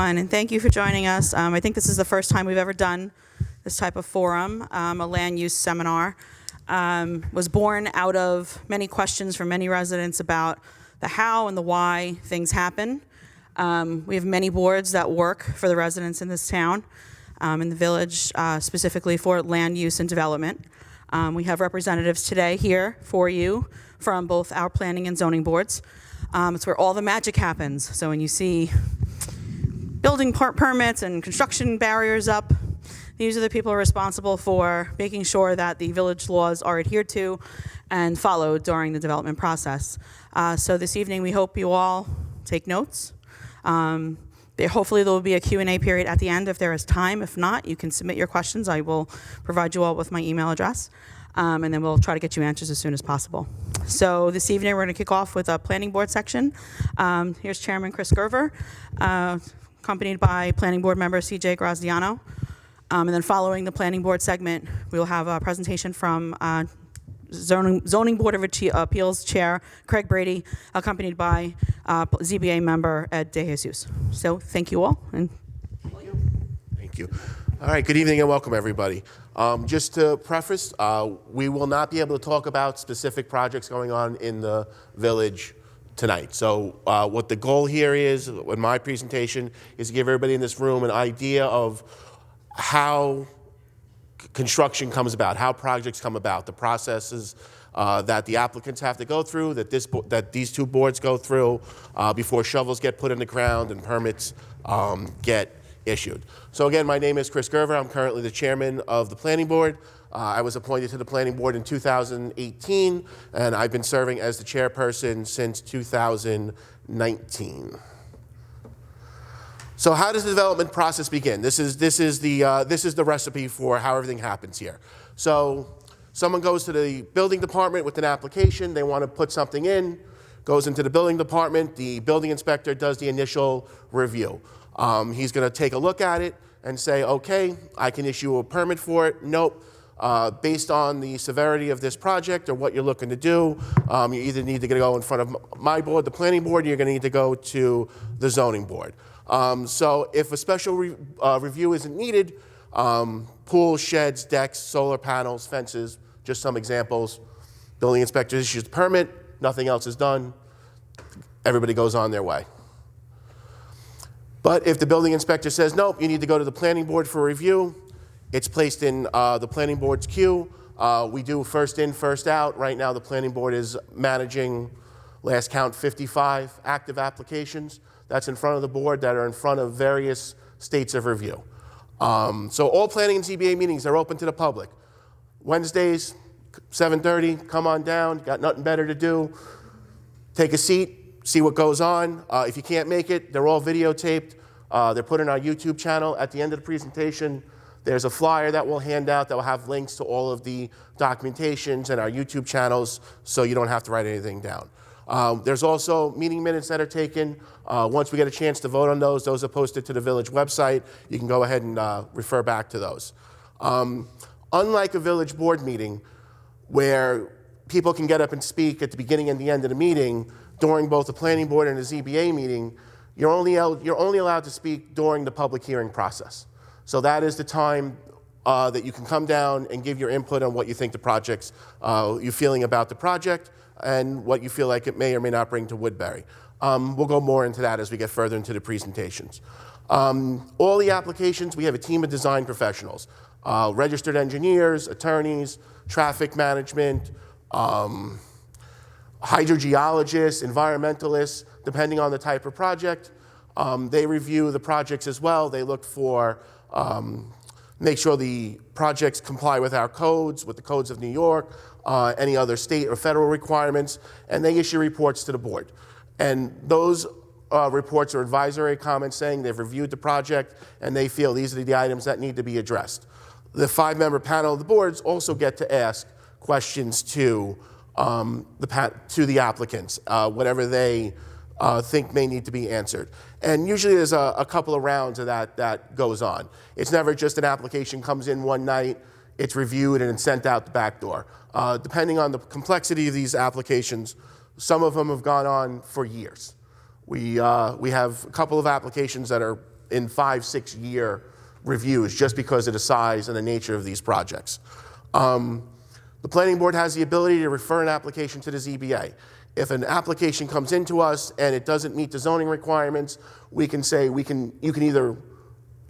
everyone, and thank you for joining us. I think this is the first time we've ever done this type of forum, a land use seminar. Was born out of many questions from many residents about the how and the why things happen. We have many boards that work for the residents in this town, in the village, specifically for land use and development. We have representatives today here for you from both our planning and zoning boards. It's where all the magic happens. So when you see building permits and construction barriers up, these are the people responsible for making sure that the village laws are adhered to and followed during the development process. So this evening, we hope you all take notes. Hopefully there will be a Q&A period at the end if there is time. If not, you can submit your questions. I will provide you all with my email address, and then we'll try to get you answers as soon as possible. So this evening, we're going to kick off with a planning board section. Here's Chairman Chris Gerver, accompanied by planning board member CJ Graziano. And then following the planning board segment, we will have a presentation from Zoning Board of Appeals Chair Craig Brady, accompanied by ZBA member Ed DeJesus. So thank you all. And Thank you. All right, good evening and welcome everybody. Just to preface, we will not be able to talk about specific projects going on in the village tonight. So what the goal here is, in my presentation, is to give everybody in this room an idea of how construction comes about, how projects come about, the processes that the applicants have to go through, that these two boards go through before shovels get put in the ground and permits get issued. So again, my name is Chris Gerver. I'm currently the chairman of the planning board. I was appointed to the planning board in 2018, and I've been serving as the chairperson since 2019. So how does the development process begin? This is the recipe for how everything happens here. So someone goes to the building department with an application. They want to put something in, goes into the building department. The building inspector does the initial review. He's going to take a look at it and say, okay, I can issue a permit for it. Nope. Based on the severity of this project or what you're looking to do, you either need to go in front of my board, the planning board, or you're going to need to go to the zoning board. So if a special review isn't needed, pools, sheds, decks, solar panels, fences, just some examples. Building inspector issues the permit, nothing else is done, everybody goes on their way. But if the building inspector says, nope, you need to go to the planning board for review, it's placed in the planning board's queue. We do first in, first out. Right now the planning board is managing, last count, 55 active applications. That's in front of the board that are in front of various states of review. So all planning and ZBA meetings are open to the public. Wednesdays, 7:30, come on down, got nothing better to do. Take a seat, see what goes on. If you can't make it, they're all videotaped. They're put in our YouTube channel. At the end of the presentation, there's a flyer that we'll hand out that will have links to all of the documentations and our YouTube channels, so you don't have to write anything down. There's also meeting minutes that are taken. Once we get a chance to vote on those are posted to the village website. You can go ahead and refer back to those. Unlike a village board meeting where people can get up and speak at the beginning and the end of the meeting, during both the planning board and the ZBA meeting, you're only allowed to speak during the public hearing process. So that is the time that you can come down and give your input on what you think the project's, you're feeling about the project, and what you feel like it may or may not bring to Woodbury. We'll go more into that as we get further into the presentations. All the applications, we have a team of design professionals, registered engineers, attorneys, traffic management, hydrogeologists, environmentalists, depending on the type of project. They review the projects as well. They look for, make sure the projects comply with our codes, with the codes of New York, any other state or federal requirements, and they issue reports to the board. And those reports are advisory comments saying they've reviewed the project and they feel these are the items that need to be addressed. The 5-member panel of the boards also get to ask questions to the applicants, whatever they think may need to be answered. And usually there's a couple of rounds of that goes on. It's never just an application comes in one night, it's reviewed and it's sent out the back door. Depending on the complexity of these applications, some of them have gone on for years. We have a couple of applications that are in 5-6 year reviews just because of the size and the nature of these projects. The planning board has the ability to refer an application to the ZBA. If an application comes into us and it doesn't meet the zoning requirements, we can say you can either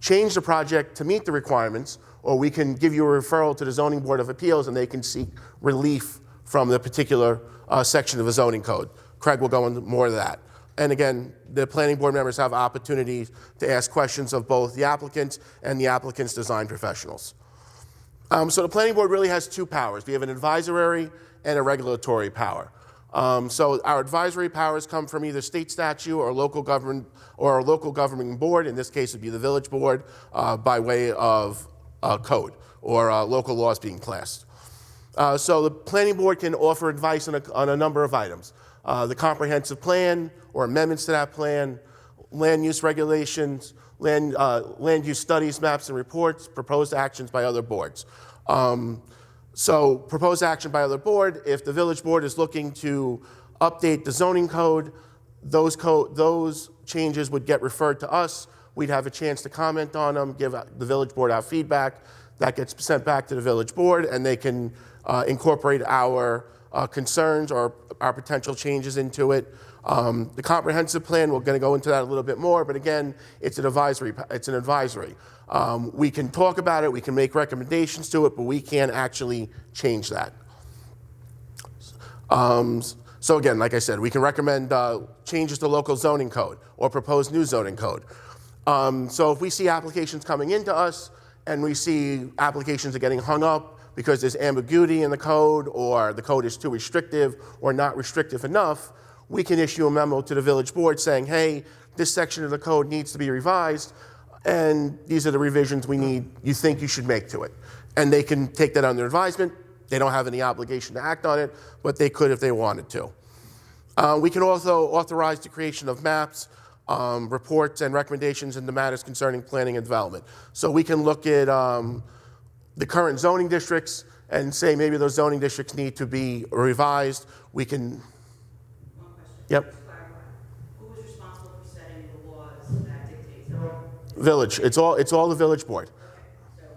change the project to meet the requirements, or we can give you a referral to the Zoning Board of Appeals and they can seek relief from the particular section of the zoning code. Craig will go into more of that. And again, the planning board members have opportunities to ask questions of both the applicants and the applicant's design professionals. So the planning board really has two powers. We have an advisory and a regulatory power. So our advisory powers come from either state statute or local government or a local governing board. In this case, it would be the village board by way of code or local laws being passed. So the planning board can offer advice on a number of items. The comprehensive plan or amendments to that plan, land use regulations, land use studies, maps, and reports, proposed actions by other boards. So proposed action by other board, if the village board is looking to update the zoning code, those changes would get referred to us. We'd have a chance to comment on them, give the village board our feedback. That gets sent back to the village board, and they can incorporate our concerns or our potential changes into it. The comprehensive plan, we're going to go into that a little bit more, but again, it's an advisory. We can talk about it, we can make recommendations to it, but we can't actually change that. So again, like I said, we can recommend changes to local zoning code or propose new zoning code. So if we see applications coming into us and we see applications are getting hung up because there's ambiguity in the code or the code is too restrictive or not restrictive enough, we can issue a memo to the village board saying, hey, this section of the code needs to be revised, and these are the revisions you think you should make to it. And they can take that under advisement. They don't have any obligation to act on it, but they could if they wanted to. We can also authorize the creation of maps, reports, and recommendations into matters concerning planning and development. So we can look at the current zoning districts and say maybe those zoning districts need to be revised. We can. One question. Yep. Just clarify. Who is responsible for setting the laws that dictate zoning? Village. It's all the village board. Okay.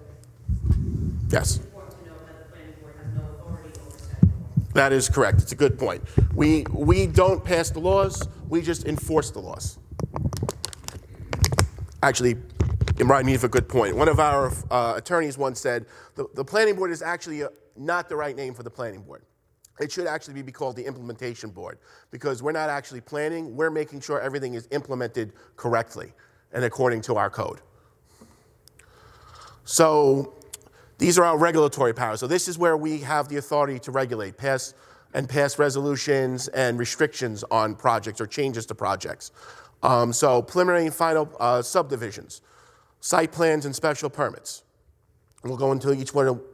So Yes. it's important to know that the planning board has no authority over setting the laws. That is correct. It's a good point. We don't pass the laws. We just enforce the laws. Actually, it reminded me of a good point. One of our attorneys once said, the planning board is actually not the right name for the planning board. It should actually be called the implementation board, because we're not actually planning, we're making sure everything is implemented correctly and according to our code. So these are our regulatory powers. So this is where we have the authority to regulate, pass resolutions and restrictions on projects or changes to projects. So preliminary and final subdivisions, site plans and special permits. We'll go into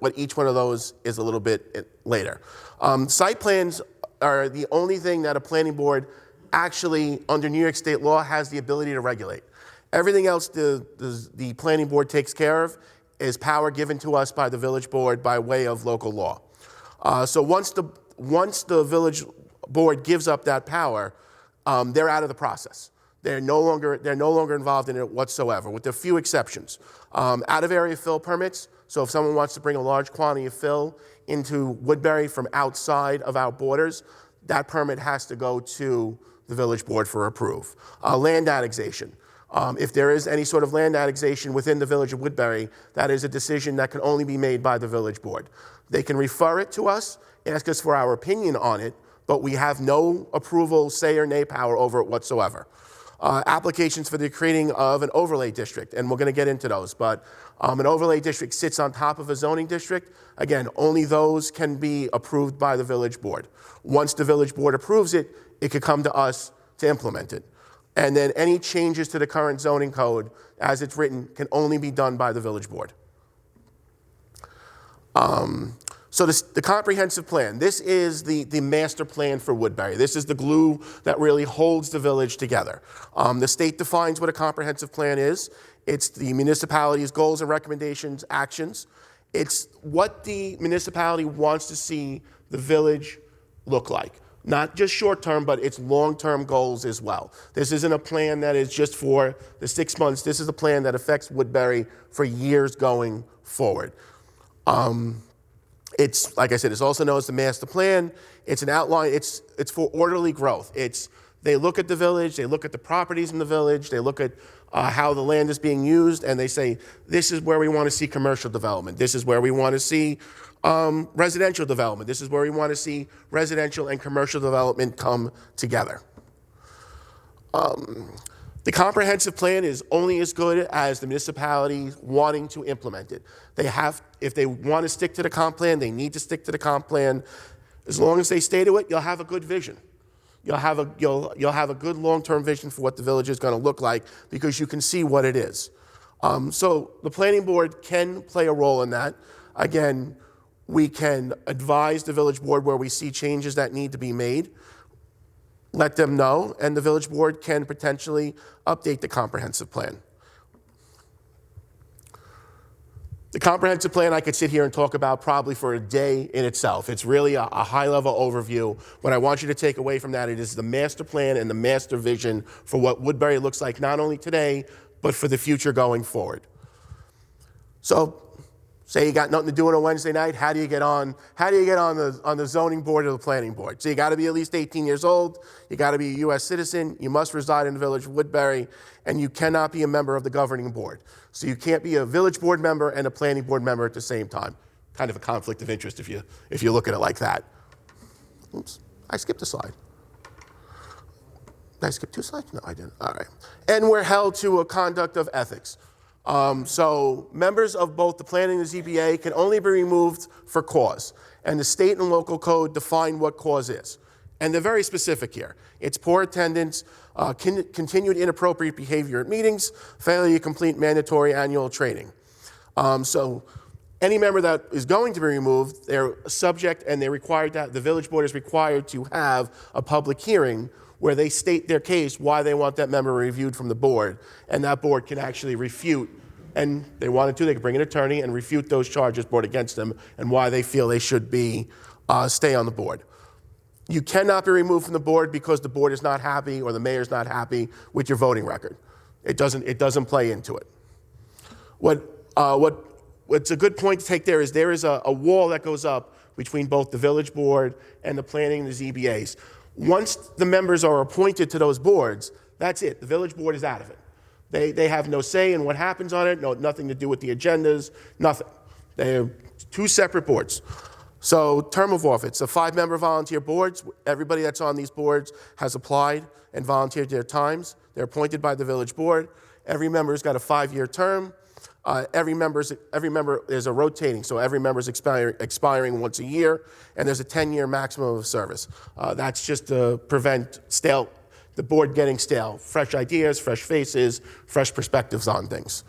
what each one of those is a little bit later. Site plans are the only thing that a planning board actually, under New York state law, has the ability to regulate. Everything else the planning board takes care of is power given to us by the village board by way of local law. So once the village board gives up that power, they're out of the process. They're no longer involved in it whatsoever, with a few exceptions. Out of area fill permits. So if someone wants to bring a large quantity of fill into Woodbury from outside of our borders, that permit has to go to the village board for approve. Land annexation. If there is any sort of land annexation within the village of Woodbury, that is a decision that can only be made by the village board. They can refer it to us, ask us for our opinion on it, but we have no approval, say or nay power over it whatsoever. Applications for the creating of an overlay district, and we're going to get into those, but an overlay district sits on top of a zoning district. Again, only those can be approved by the village board. Once the village board approves it, it could come to us to implement it. And then any changes to the current zoning code as it's written can only be done by the village board. So the comprehensive plan, this is the master plan for Woodbury. This is the glue that really holds the village together. The state defines what a comprehensive plan is. It's the municipality's goals and recommendations, actions. It's what the municipality wants to see the village look like. Not just short term, but it's long-term goals as well. This isn't a plan that is just for the 6 months. This is a plan that affects Woodbury for years going forward. It's, like I said, it's also known as the master plan. It's an outline, it's for orderly growth. They look at the village, they look at the properties in the village, they look at how the land is being used, and they say, this is where we want to see commercial development. This is where we want to see residential development. This is where we want to see residential and commercial development come together. The comprehensive plan is only as good as the municipality wanting to implement it. If they want to stick to the comp plan, they need to stick to the comp plan. As long as they stay to it, you'll have a good vision. You'll have a good long-term vision for what the village is going to look like because you can see what it is. So the planning board can play a role in that. Again, we can advise the village board where we see changes that need to be made, let them know, and the village board can potentially update the comprehensive plan. The comprehensive plan I could sit here and talk about probably for a day in itself. It's really a high-level overview. What I want you to take away from that, it is the master plan and the master vision for what Woodbury looks like not only today, but for the future going forward. So, say you got nothing to do on a Wednesday night, how do you get on the zoning board or the planning board? So you got to be at least 18 years old, you got to be a U.S. citizen, you must reside in the village of Woodbury, and you cannot be a member of the governing board. So you can't be a village board member and a planning board member at the same time. Kind of a conflict of interest if you look at it like that. Oops, I skipped a slide. Did I skip 2 slides? No, I didn't. All right. And we're held to a conduct of ethics. So members of both the planning and the ZBA can only be removed for cause. And the state and local code define what cause is. And they're very specific here. It's poor attendance, continued inappropriate behavior at meetings, failure to complete mandatory annual training. So any member that is going to be removed, they're subject and they're required to, the village board is required to have a public hearing where they state their case, why they want that member reviewed from the board, and that board can actually refute, and they wanted to, they could bring an attorney and refute those charges brought against them and why they feel they should be, stay on the board. You cannot be removed from the board because the board is not happy or the mayor's not happy with your voting record. It doesn't play into it. What's a good point to take there is a wall that goes up between both the village board and the planning and the ZBAs. Once the members are appointed to those boards, that's it. The village board is out of it. They have no say in what happens on it, nothing to do with the agendas, nothing. They're 2 separate boards. So term of office, a 5-member volunteer boards. Everybody that's on these boards has applied and volunteered their times. They're appointed by the village board. Every member's got a 5-year term. Every member is a rotating, so every member's expiring once a year, and there's a 10-year maximum of service. That's just to prevent the board getting stale. Fresh ideas, fresh faces, fresh perspectives on things.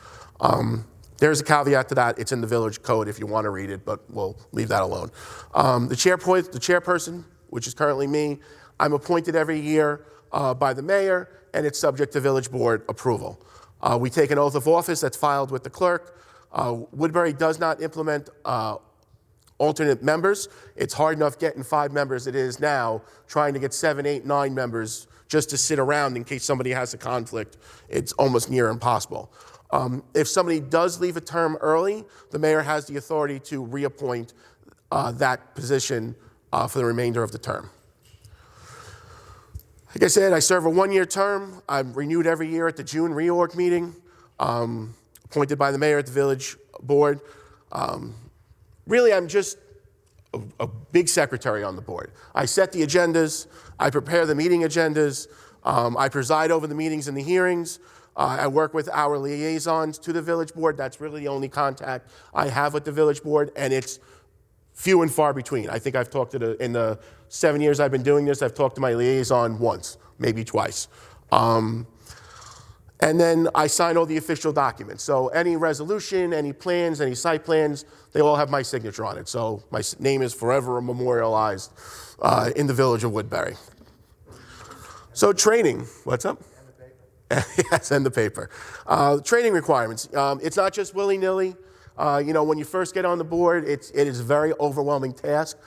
There's a caveat to that. It's in the village code if you want to read it, but we'll leave that alone. The chairperson, which is currently me, I'm appointed every year by the mayor, and it's subject to village board approval. We take an oath of office that's filed with the clerk. Woodbury does not implement alternate members. It's hard enough getting 5 members it is now. Trying to get 7, 8, 9 members just to sit around in case somebody has a conflict, it's almost near impossible. If somebody does leave a term early, the mayor has the authority to reappoint that position for the remainder of the term. Like I said, I serve a 1-year term. I'm renewed every year at the June reorg meeting, appointed by the mayor at the village board. Really, I'm just a big secretary on the board. I set the agendas, I prepare the meeting agendas, I preside over the meetings and the hearings. I work with our liaisons to the village board. That's really the only contact I have with the village board, and it's few and far between. I think I've talked to in the 7 years I've been doing this, I've talked to my liaison once, maybe twice. And then I sign all the official documents. So any resolution, any plans, any site plans, they all have my signature on it. So my name is forever memorialized in the village of Woodbury. So training, what's up? Yes, and the paper. Training requirements. It's not just willy-nilly. When you first get on the board, it is a very overwhelming task.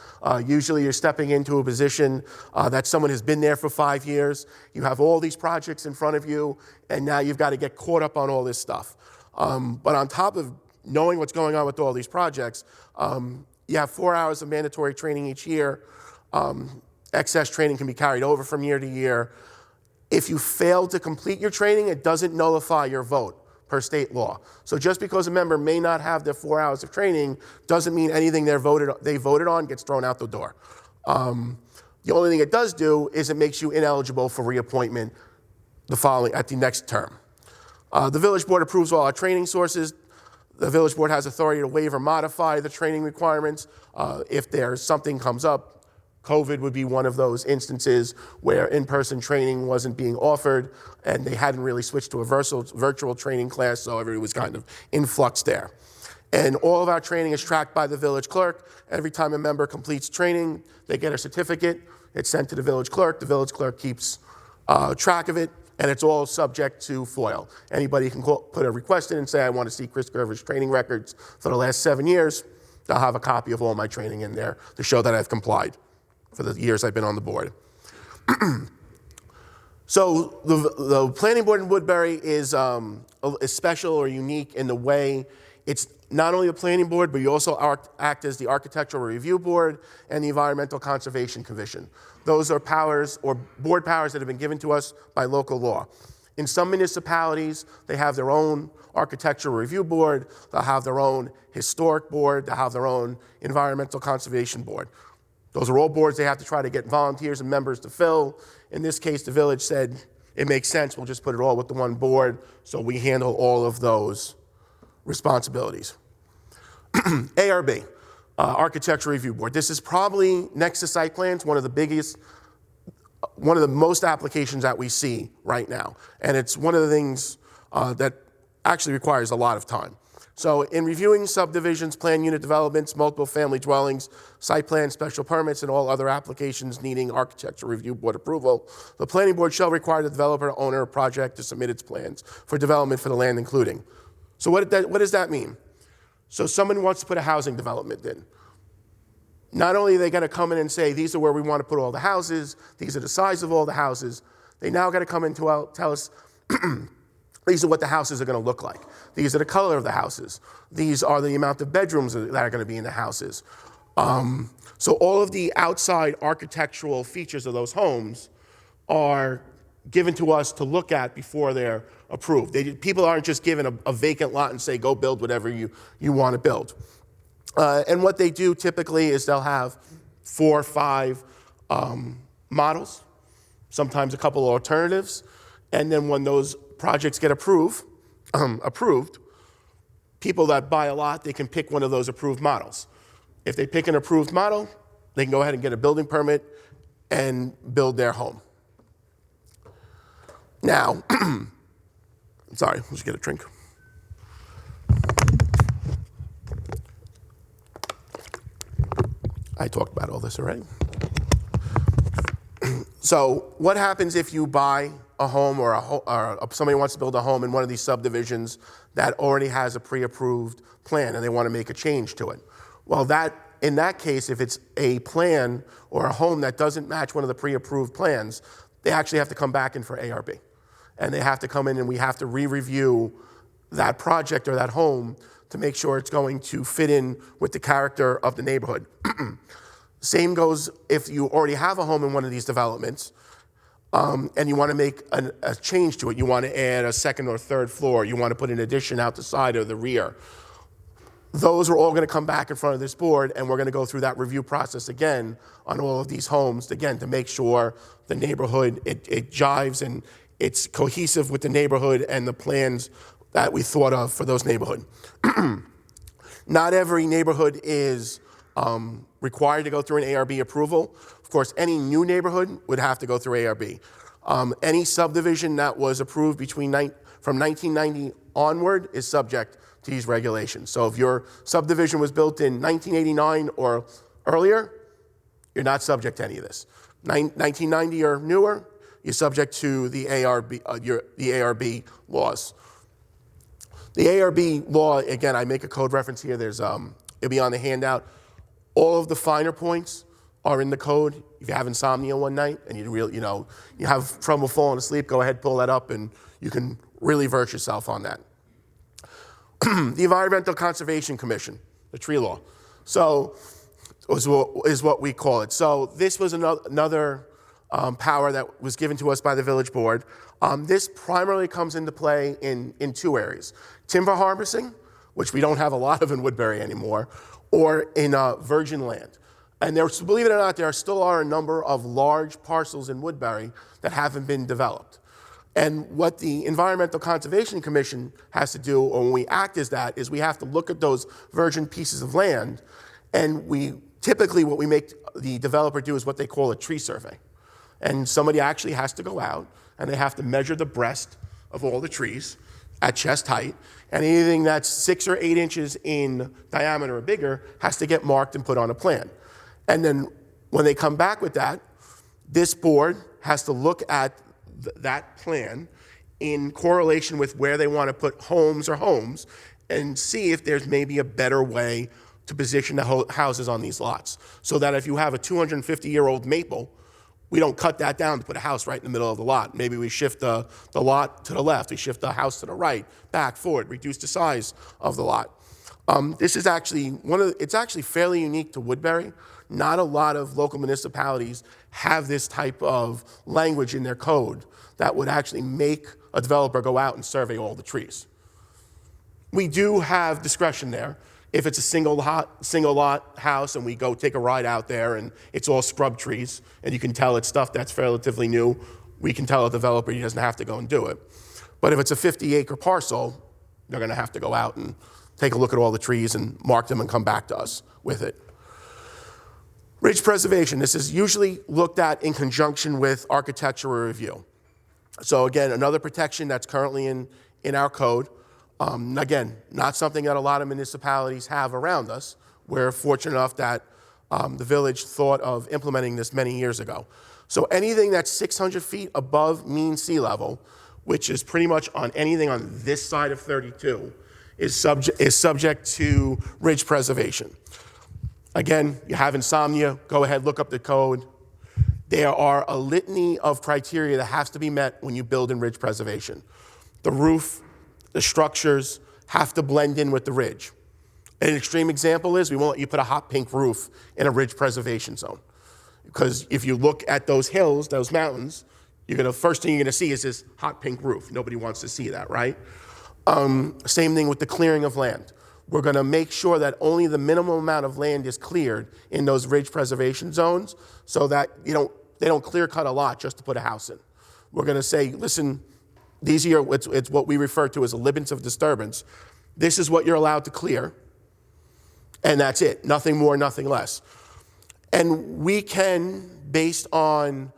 Usually you're stepping into a position that someone has been there for 5 years. You have all these projects in front of you, and now you've got to get caught up on all this stuff. But on top of knowing what's going on with all these projects, you have 4 hours of mandatory training each year. Excess training can be carried over from year to year. If you fail to complete your training, it doesn't nullify your vote per state law. So just because a member may not have their 4 hours of training doesn't mean anything they voted on gets thrown out the door. The only thing it does do is it makes you ineligible for reappointment at the next term. The village board approves all our training sources. The village board has authority to waive or modify the training requirements. If there's something comes up, COVID would be one of those instances where in-person training wasn't being offered and they hadn't really switched to a virtual training class, so everybody was kind of in flux there. And all of our training is tracked by the village clerk. Every time a member completes training, they get a certificate. It's sent to the village clerk. The village clerk keeps track of it, and it's all subject to FOIL. Anybody can put a request in and say, I want to see Chris Gerver's training records for the last 7 years. They'll have a copy of all my training in there to show that I've complied for the years I've been on the board. So the planning board in Woodbury is special or unique in the way it's not only a planning board, but you also act as the architectural review board and the environmental conservation commission. Those are powers or board powers that have been given to us by local law. In some municipalities, they have their own architectural review board, they'll have their own historic board, they'll have their own environmental conservation board. Those are all boards they have to try to get volunteers and members to fill. In this case, the village said, it makes sense, we'll just put it all with the one board, so we handle all of those responsibilities. ARB, Architecture Review Board. This is probably, next to site plans, one of the most applications that we see right now. And it's one of the things that actually requires a lot of time. So in reviewing subdivisions, plan unit developments, multiple family dwellings, site plans, special permits, and all other applications needing architecture review board approval, the planning board shall require the developer or owner of project to submit its plans for development for the land including. So what does that mean? So someone wants to put a housing development in. Not only are they going to come in and say, these are where we want to put all the houses, these are the size of all the houses, they now got to come in to tell us, these are what the houses are going to look like. These are the color of the houses. These are the amount of bedrooms that are going to be in the houses. So all of the outside architectural features of those homes are given to us to look at before they're approved. People aren't just given a vacant lot and say, go build whatever you want to build. And what they do typically is they'll have 4 or 5 models, sometimes a couple of alternatives, and then when those projects get approved, people that buy a lot, they can pick one of those approved models. If they pick an approved model, they can go ahead and get a building permit and build their home. Now, sorry, let's get a drink. I talked about all this already. So what happens if you buy a home or somebody wants to build a home in one of these subdivisions that already has a pre-approved plan and they want to make a change to it? Well, in that case, if it's a plan or a home that doesn't match one of the pre-approved plans, they actually have to come back in for ARB. And they have to come in and we have to re-review that project or that home to make sure it's going to fit in with the character of the neighborhood. Same goes if you already have a home in one of these developments and you want to make a change to it. You want to add a second or third floor. You want to put an addition out the side or the rear. Those are all going to come back in front of this board, and we're going to go through that review process again on all of these homes, again, to make sure the neighborhood, it jives and it's cohesive with the neighborhood and the plans that we thought of for those neighborhood. Not every neighborhood is required to go through an ARB approval. Of course, any new neighborhood would have to go through ARB. Any subdivision that was approved from 1990 onward is subject to these regulations. So if your subdivision was built in 1989 or earlier, you're not subject to any of this. 1990 or newer, you're subject to the ARB laws. The ARB law, again, I make a code reference here. It'll be on the handout. All of the finer points are in the code. If you have insomnia one night and you have trouble falling asleep, go ahead, pull that up, and you can really verse yourself on that. The Environmental Conservation Commission, the tree law, so is what we call it. So this was another power that was given to us by the village board. This primarily comes into play in two areas: timber harvesting, which we don't have a lot of in Woodbury anymore, or in virgin land. And believe it or not, there still are a number of large parcels in Woodbury that haven't been developed. And what the Environmental Conservation Commission has to do, or when we act as that, is we have to look at those virgin pieces of land, and typically what we make the developer do is what they call a tree survey. And somebody actually has to go out, and they have to measure the breast of all the trees at chest height, and anything that's 6 or 8 inches in diameter or bigger has to get marked and put on a plan. And then when they come back with that, this board has to look at that plan in correlation with where they want to put homes and see if there's maybe a better way to position the houses on these lots. So that if you have a 250-year-old maple, we don't cut that down to put a house right in the middle of the lot. Maybe we shift the lot to the left, we shift the house to the right, back, forward, reduce the size of the lot. This is actually it's actually fairly unique to Woodbury. Not a lot of local municipalities have this type of language in their code that would actually make a developer go out and survey all the trees. We do have discretion there. If it's a single lot house and we go take a ride out there and it's all scrub trees and you can tell it's stuff that's relatively new, we can tell a developer he doesn't have to go and do it. But if it's a 50-acre parcel, they're going to have to go out and take a look at all the trees and mark them and come back to us with it. Ridge preservation, this is usually looked at in conjunction with architectural review. So again, another protection that's currently in our code. Again, not something that a lot of municipalities have around us. We're fortunate enough that the village thought of implementing this many years ago. So anything that's 600 feet above mean sea level, which is pretty much on anything on this side of 32, is subject to ridge preservation. Again, you have insomnia, go ahead, look up the code. There are a litany of criteria that has to be met when you build in ridge preservation. The roof, the structures have to blend in with the ridge. An extreme example is we won't let you put a hot pink roof in a ridge preservation zone. Because if you look at those hills, those mountains, first thing you're gonna see is this hot pink roof. Nobody wants to see that, right? Same thing with the clearing of land. We're gonna make sure that only the minimum amount of land is cleared in those ridge preservation zones so that they don't clear cut a lot just to put a house in. We're gonna say, listen, it's what we refer to as a limits of disturbance. This is what you're allowed to clear, and that's it. Nothing more, nothing less. And we can, based on,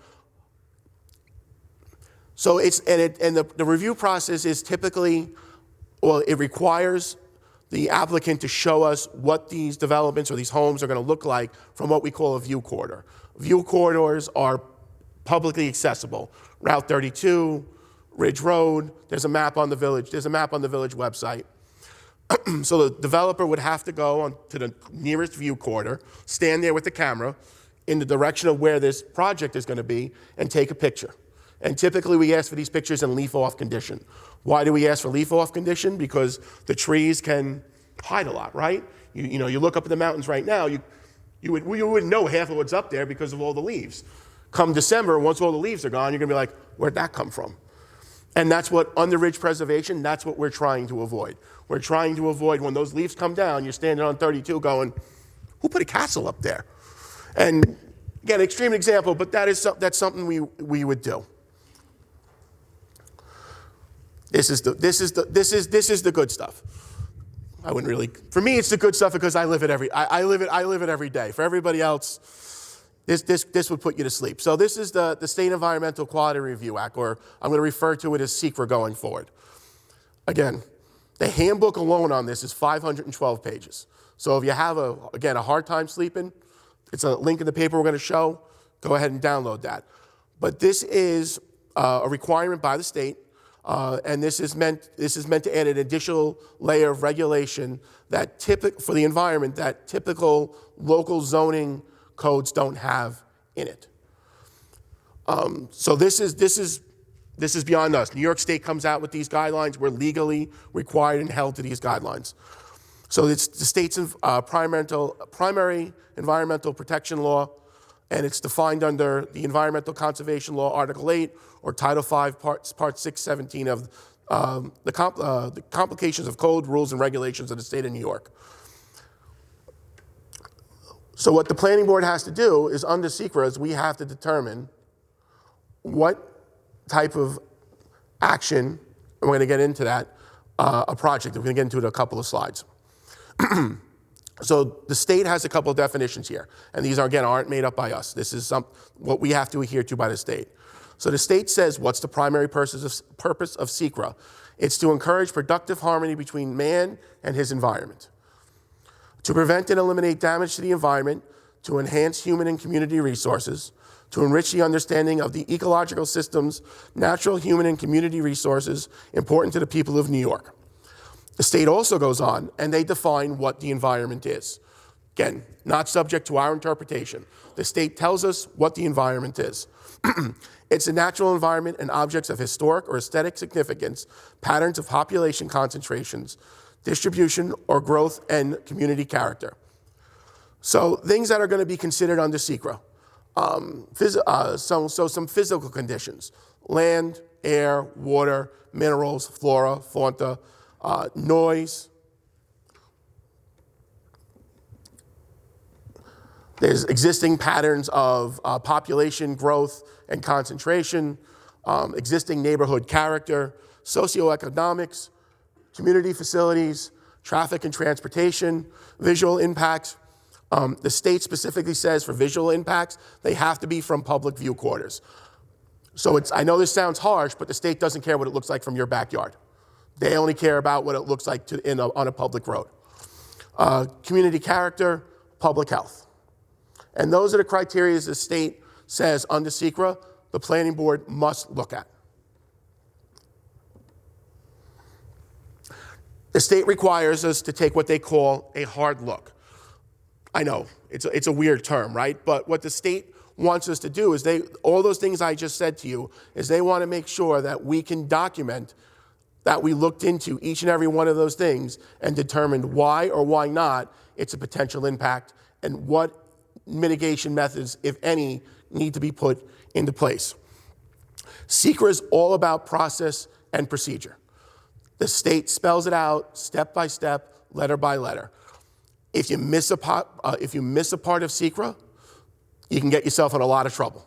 so the review process is typically, well, it requires the applicant to show us what these developments or these homes are going to look like from what we call a view corridor. View corridors are publicly accessible. Route 32, Ridge Road, there's a map on the village website. So the developer would have to go to the nearest view corridor, stand there with the camera in the direction of where this project is going to be, and take a picture. And typically we ask for these pictures in leaf-off condition. Why do we ask for leaf-off condition? Because the trees can hide a lot, right? You look up at the mountains right now, you wouldn't know half of what's up there because of all the leaves. Come December, once all the leaves are gone, you're gonna be like, where'd that come from? And that's what, under ridge preservation, that's what we're trying to avoid. We're trying to avoid when those leaves come down, you're standing on 32 going, who put a castle up there? And again, extreme example, but that's something we would do. This is the good stuff. I wouldn't really. For me, it's the good stuff because I live it every day. For everybody else, this would put you to sleep. So this is the State Environmental Quality Review Act, or I'm going to refer to it as SEQRA going forward. Again, the handbook alone on this is 512 pages. So if you have a hard time sleeping, it's a link in the paper we're going to show. Go ahead and download that. But this is a requirement by the state. And this is meant to add an additional layer of regulation that for the environment that typical local zoning codes don't have in it. So this is beyond us. New York State comes out with these guidelines. We're legally required and held to these guidelines. So it's the state's primary environmental protection law, and it's defined under the Environmental Conservation Law, Article 8, or Title 5, Part 617 of the complications of code, rules, and regulations of the state of New York. So what the planning board has to do is, under SECRA, we have to determine what type of action, and we're going to get into that, a project. We're going to get into it in a couple of slides. So the state has a couple of definitions here, and these, again, aren't made up by us. This is what we have to adhere to by the state. So the state says, what's the primary purpose of SECRA? It's to encourage productive harmony between man and his environment, to prevent and eliminate damage to the environment, to enhance human and community resources, to enrich the understanding of the ecological systems, natural, human, and community resources important to the people of New York. The state also goes on, and they define what the environment is. Again, not subject to our interpretation. The state tells us what the environment is. It's a natural environment and objects of historic or aesthetic significance, patterns of population concentrations, distribution or growth, and community character. So things that are going to be considered under SECRA. Some physical conditions: land, air, water, minerals, flora, fauna, noise. There's existing patterns of population growth and concentration, existing neighborhood character, socioeconomics, community facilities, traffic and transportation, visual impacts. The state specifically says for visual impacts, they have to be from public view quarters. So I know this sounds harsh, but the state doesn't care what it looks like from your backyard. They only care about what it looks like on a public road. Community character, public health. And those are the criteria the state says under SECRA the planning board must look at. The state requires us to take what they call a hard look. I know, it's a weird term, right? But what the state wants us to do is all those things I just said to you, is they want to make sure that we can document that we looked into each and every one of those things and determined why or why not it's a potential impact and what mitigation methods, if any, need to be put into place. SECRA is all about process and procedure. The state spells it out step by step, letter by letter. If you miss a part of SECRA, you can get yourself in a lot of trouble.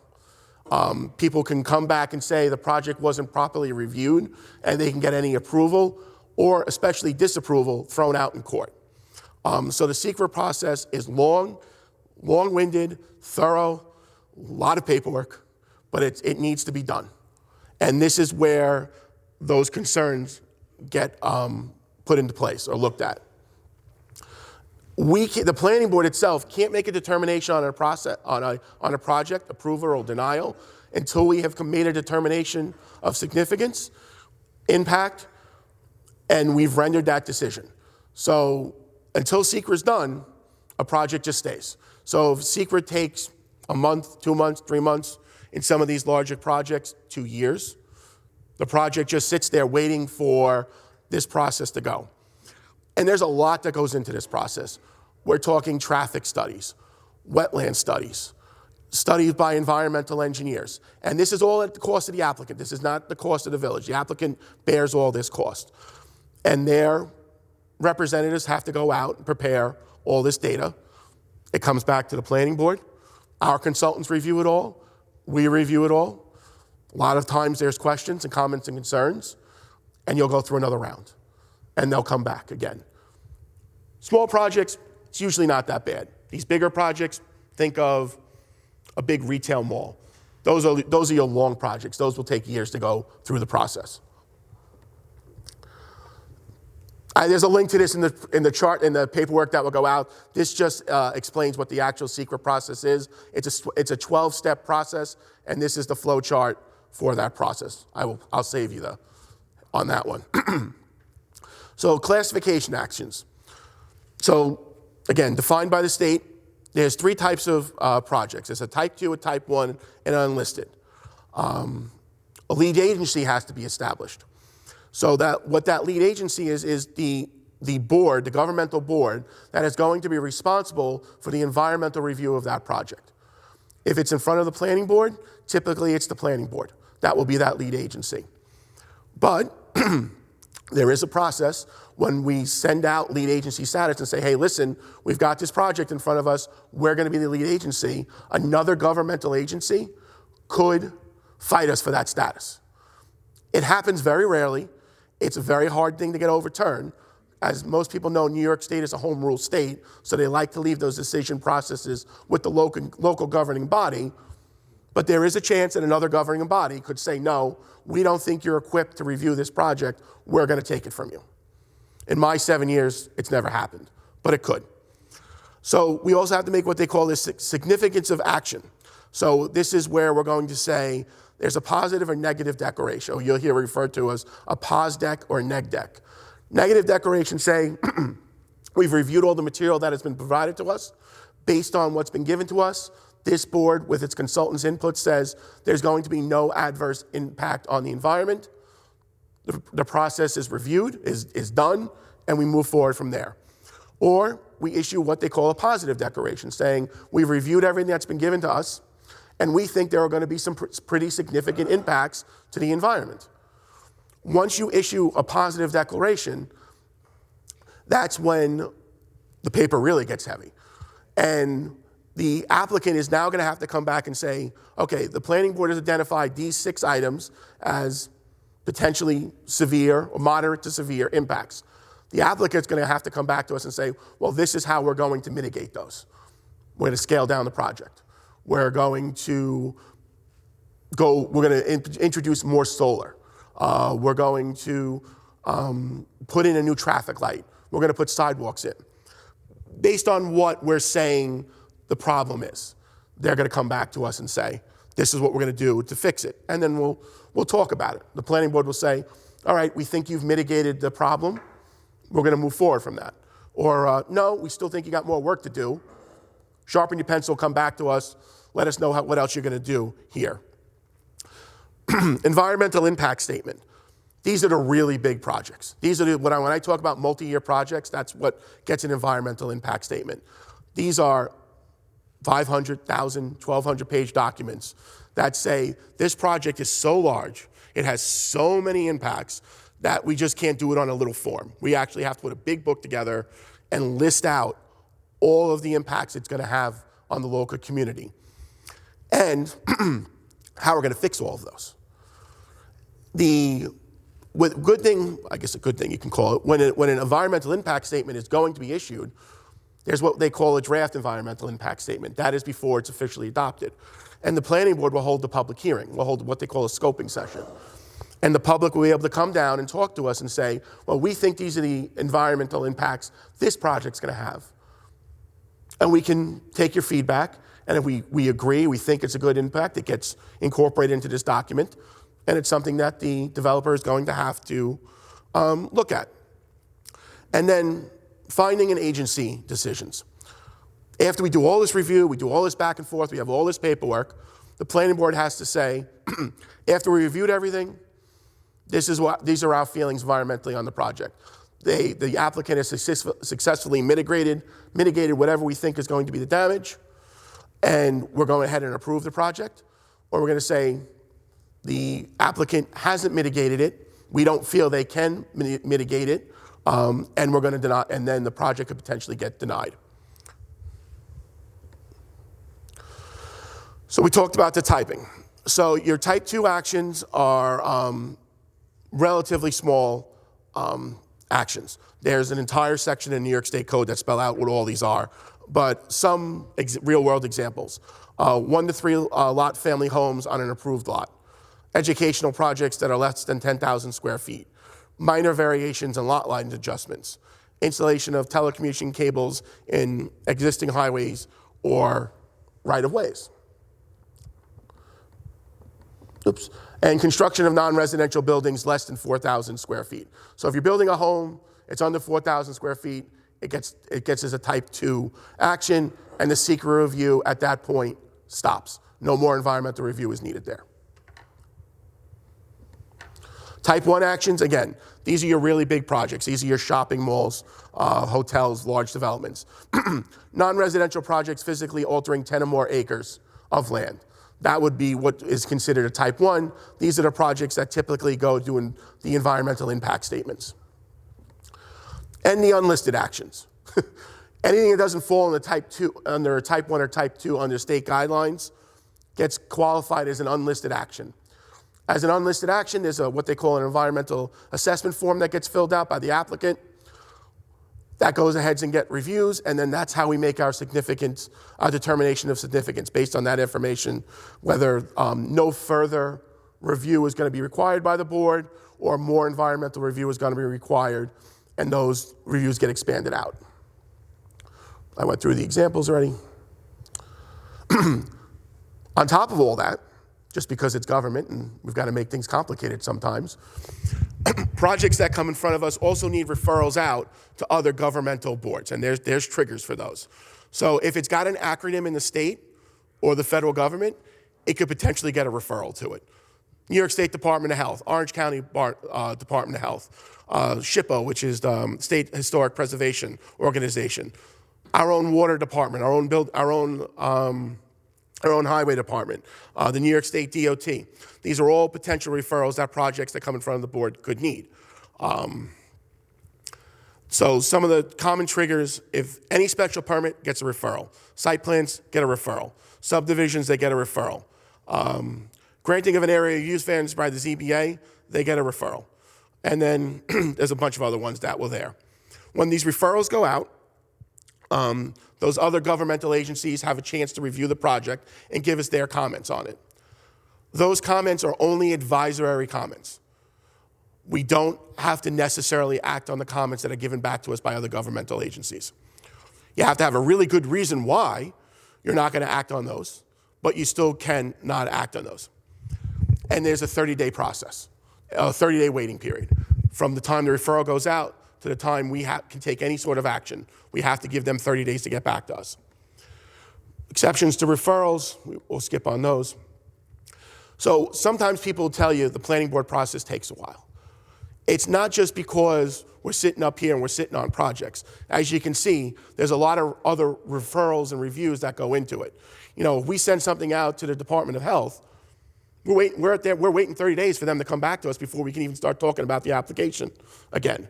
People can come back and say the project wasn't properly reviewed, and they can get any approval or especially disapproval thrown out in court. So the SECRA process is long-winded, thorough, a lot of paperwork, but it needs to be done. And this is where those concerns get put into place or looked at. The planning board itself can't make a determination on a project, approval or denial, until we have made a determination of significance, impact, and we've rendered that decision. So until SECRA is done, a project just stays. So if SECRA takes a month, 2 months, 3 months, in some of these larger projects, 2 years, the project just sits there waiting for this process to go. And there's a lot that goes into this process. We're talking traffic studies, wetland studies, studies by environmental engineers. And this is all at the cost of the applicant. This is not the cost of the village. The applicant bears all this cost. And their representatives have to go out and prepare all this data. It comes back to the planning board. Our consultants review it all. We review it all. A lot of times there's questions and comments and concerns, and you'll go through another round, and they'll come back again. Small projects, it's usually not that bad. These bigger projects, think of a big retail mall. Those are your long projects. Those will take years to go through the process. There's a link to this in the chart, in the paperwork that will go out. This just explains what the actual SECRA process is. It's a 12-step process, and this is the flow chart for that process. I'll save you on that one. So classification actions. So again, defined by the state, there's 3 types of projects. There's a type 2, a type 1, and an unlisted. A lead agency has to be established. So what that lead agency is the board, the governmental board, that is going to be responsible for the environmental review of that project. If it's in front of the planning board, typically it's the planning board. That will be that lead agency. But there is a process when we send out lead agency status and say, hey, listen, we've got this project in front of us, we're going to be the lead agency. Another governmental agency could fight us for that status. It happens very rarely. It's a very hard thing to get overturned. As most people know, New York State is a home rule state, so they like to leave those decision processes with the local governing body. But there is a chance that another governing body could say, no, we don't think you're equipped to review this project, we're going to take it from you. In my 7 years, it's never happened, but it could. So we also have to make what they call this significance of action. So this is where we're going to say there's a positive or negative declaration. You'll hear referred to as a pos dec or a neg dec. Negative declaration saying we've reviewed all the material that has been provided to us. Based on what's been given to us, this board, with its consultants' input, says there's going to be no adverse impact on the environment. The process is reviewed, is done, and we move forward from there. Or we issue what they call a positive declaration, saying we've reviewed everything that's been given to us, and we think there are going to be some pretty significant impacts to the environment. Once you issue a positive declaration, that's when the paper really gets heavy. And the applicant is now going to have to come back and say, okay, the planning board has identified these 6 items as potentially severe or moderate to severe impacts. The applicant's going to have to come back to us and say, well, this is how we're going to mitigate those. We're going to scale down the project. We're going to introduce more solar. We're going to put in a new traffic light. We're going to put sidewalks in. Based on what we're saying the problem is, they're going to come back to us and say, this is what we're going to do to fix it. And then we'll talk about it. The planning board will say, all right, we think you've mitigated the problem. We're going to move forward from that. Or no, we still think you got more work to do. Sharpen your pencil, come back to us. Let us know what else you're going to do here. Environmental impact statement. These are the really big projects. These are when I talk about multi-year projects, that's what gets an environmental impact statement. These are 500, 1,000, 1,200 page documents that say this project is so large, it has so many impacts that we just can't do it on a little form. We actually have to put a big book together and list out all of the impacts it's going to have on the local community and how we're going to fix all of those. Good thing, I guess a good thing you can call it, when an environmental impact statement is going to be issued, there's what they call a draft environmental impact statement. That is before it's officially adopted. And the planning board will hold the public hearing. We'll hold what they call a scoping session. And the public will be able to come down and talk to us and say, well, we think these are the environmental impacts this project's going to have. And we can take your feedback, and if we agree, we think it's a good impact, it gets incorporated into this document, and it's something that the developer is going to have to look at. And then finding an agency decisions. After we do all this review, we do all this back and forth, we have all this paperwork, the planning board has to say, after we reviewed everything, these are our feelings environmentally on the project. The applicant has successfully mitigated whatever we think is going to be the damage, and we're going ahead and approve the project. Or we're going to say the applicant hasn't mitigated it, we don't feel they can mitigate it, and we're going to deny, and then the project could potentially get denied. So we talked about the typing. So your type 2 actions are relatively small actions. There's an entire section in New York State Code that spell out what all these are, but some real-world examples. 1 to 3 lot family homes on an approved lot. Educational projects that are less than 10,000 square feet. Minor variations in lot line adjustments. Installation of telecommunication cables in existing highways or right-of-ways. Oops. And construction of non-residential buildings less than 4,000 square feet. So if you're building a home, it's under 4,000 square feet, it gets as a type 2 action, and the secret review at that point stops. No more environmental review is needed there. Type 1 actions, again, these are your really big projects. These are your shopping malls, hotels, large developments. Non-residential projects physically altering 10 or more acres of land. That would be what is considered a type 1. These are the projects that typically go doing the environmental impact statements. And the unlisted actions. Anything that doesn't fall in the type 2, under a type 1 or type 2 under state guidelines gets qualified as an unlisted action. As an unlisted action, there's what they call an environmental assessment form that gets filled out by the applicant. That goes ahead and get reviews, and then that's how we make our significance, our determination of significance based on that information, whether no further review is going to be required by the board or more environmental review is going to be required, and those reviews get expanded out. I went through the examples already. On top of all that, just because it's government and we've got to make things complicated sometimes, projects that come in front of us also need referrals out to other governmental boards, and there's triggers for those. So if it's got an acronym in the state or the federal government, it could potentially get a referral to it. New York State Department of Health, Orange County Department of Health, SHPO, which is the State Historic Preservation Organization, our own water department, our own highway department, the New York State DOT. These are all potential referrals that projects that come in front of the board could need. So some of the common triggers, if any special permit gets a referral, site plans get a referral, subdivisions, they get a referral. Granting of an area use variance by the ZBA, they get a referral. And then there's a bunch of other ones that were there. When these referrals go out, those other governmental agencies have a chance to review the project and give us their comments on it. Those comments are only advisory comments. We don't have to necessarily act on the comments that are given back to us by other governmental agencies. You have to have a really good reason why you're not going to act on those, but you still can not act on those. And there's a 30-day process, a 30-day waiting period. From the time the referral goes out to the time we can take any sort of action, we have to give them 30 days to get back to us. Exceptions to referrals, we'll skip on those. So sometimes people tell you the planning board process takes a while. It's not just because we're sitting up here and we're sitting on projects. As you can see, there's a lot of other referrals and reviews that go into it. You know, if we send something out to the Department of Health, we're waiting 30 days for them to come back to us before we can even start talking about the application again.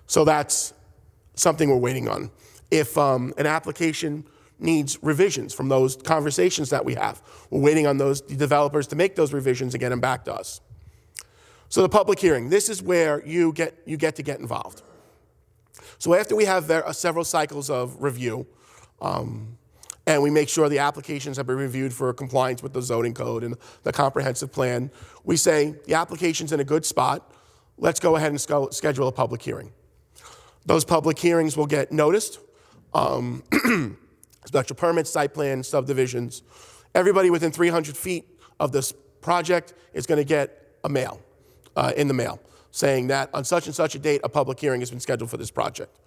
So that's something we're waiting on. If an application needs revisions from those conversations that we have, we're waiting on those developers to make those revisions and get them back to us. So the public hearing, this is where you get to get involved. So after we have several cycles of review, and we make sure the applications have been reviewed for compliance with the zoning code and the comprehensive plan, we say the application's in a good spot, let's go ahead and schedule a public hearing. Those public hearings will get noticed, special permits, site plans, subdivisions. Everybody within 300 feet of this project is going to get a mail, in the mail, saying that on such and such a date, a public hearing has been scheduled for this project.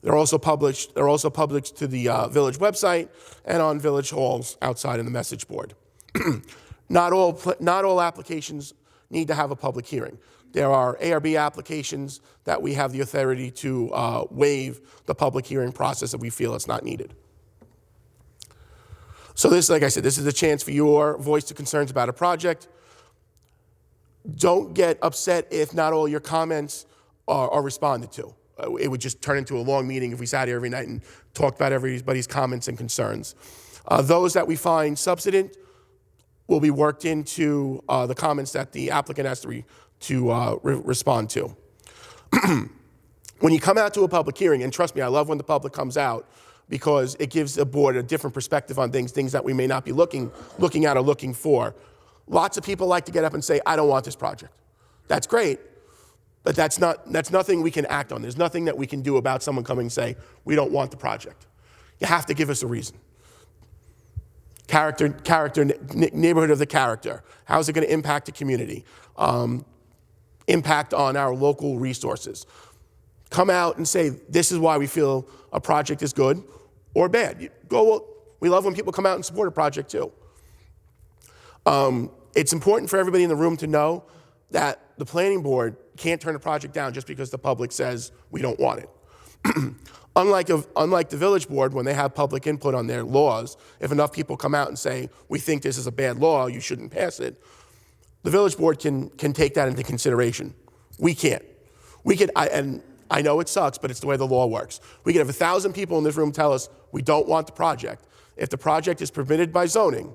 They're also published to the village website and on village halls outside in the message board. Not all applications need to have a public hearing. There are ARB applications that we have the authority to waive the public hearing process if we feel it's not needed. So this, like I said, this is a chance for your voice to concerns about a project. Don't get upset if not all your comments are responded to. It would just turn into a long meeting if we sat here every night and talked about everybody's comments and concerns. Those that we find substantive will be worked into the comments that the applicant has to respond to. When you come out to a public hearing, and trust me, I love when the public comes out because it gives the board a different perspective on things that we may not be looking at or looking for. Lots of people like to get up and say, I don't want this project. That's great, but that's nothing we can act on. There's nothing that we can do about someone coming and say, we don't want the project. You have to give us a reason. neighborhood of the character. How is it going to impact the community? Impact on our local resources. Come out and say, this is why we feel a project is good or bad. We love when people come out and support a project too. It's important for everybody in the room to know that the planning board can't turn a project down just because the public says we don't want it. Unlike the village board, when they have public input on their laws, if enough people come out and say, we think this is a bad law, you shouldn't pass it, the village board can take that into consideration. We can't. And I know it sucks, but it's the way the law works. We could have 1,000 people in this room tell us we don't want the project. If the project is permitted by zoning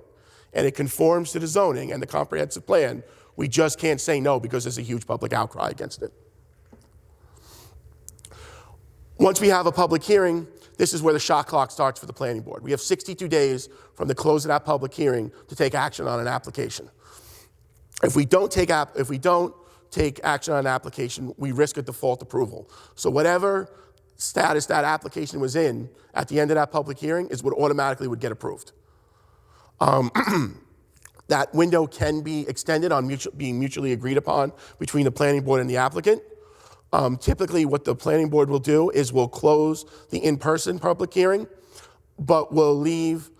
and it conforms to the zoning and the comprehensive plan, we just can't say no because there's a huge public outcry against it. Once we have a public hearing, this is where the shot clock starts for the planning board. We have 62 days from the close of that public hearing to take action on an application. If we don't take action on an application, we risk a default approval. So whatever status that application was in at the end of that public hearing is what automatically would get approved. That window can be extended on being mutually agreed upon between the planning board and the applicant. Typically what the planning board will do is we'll close the in-person public hearing, but we'll leave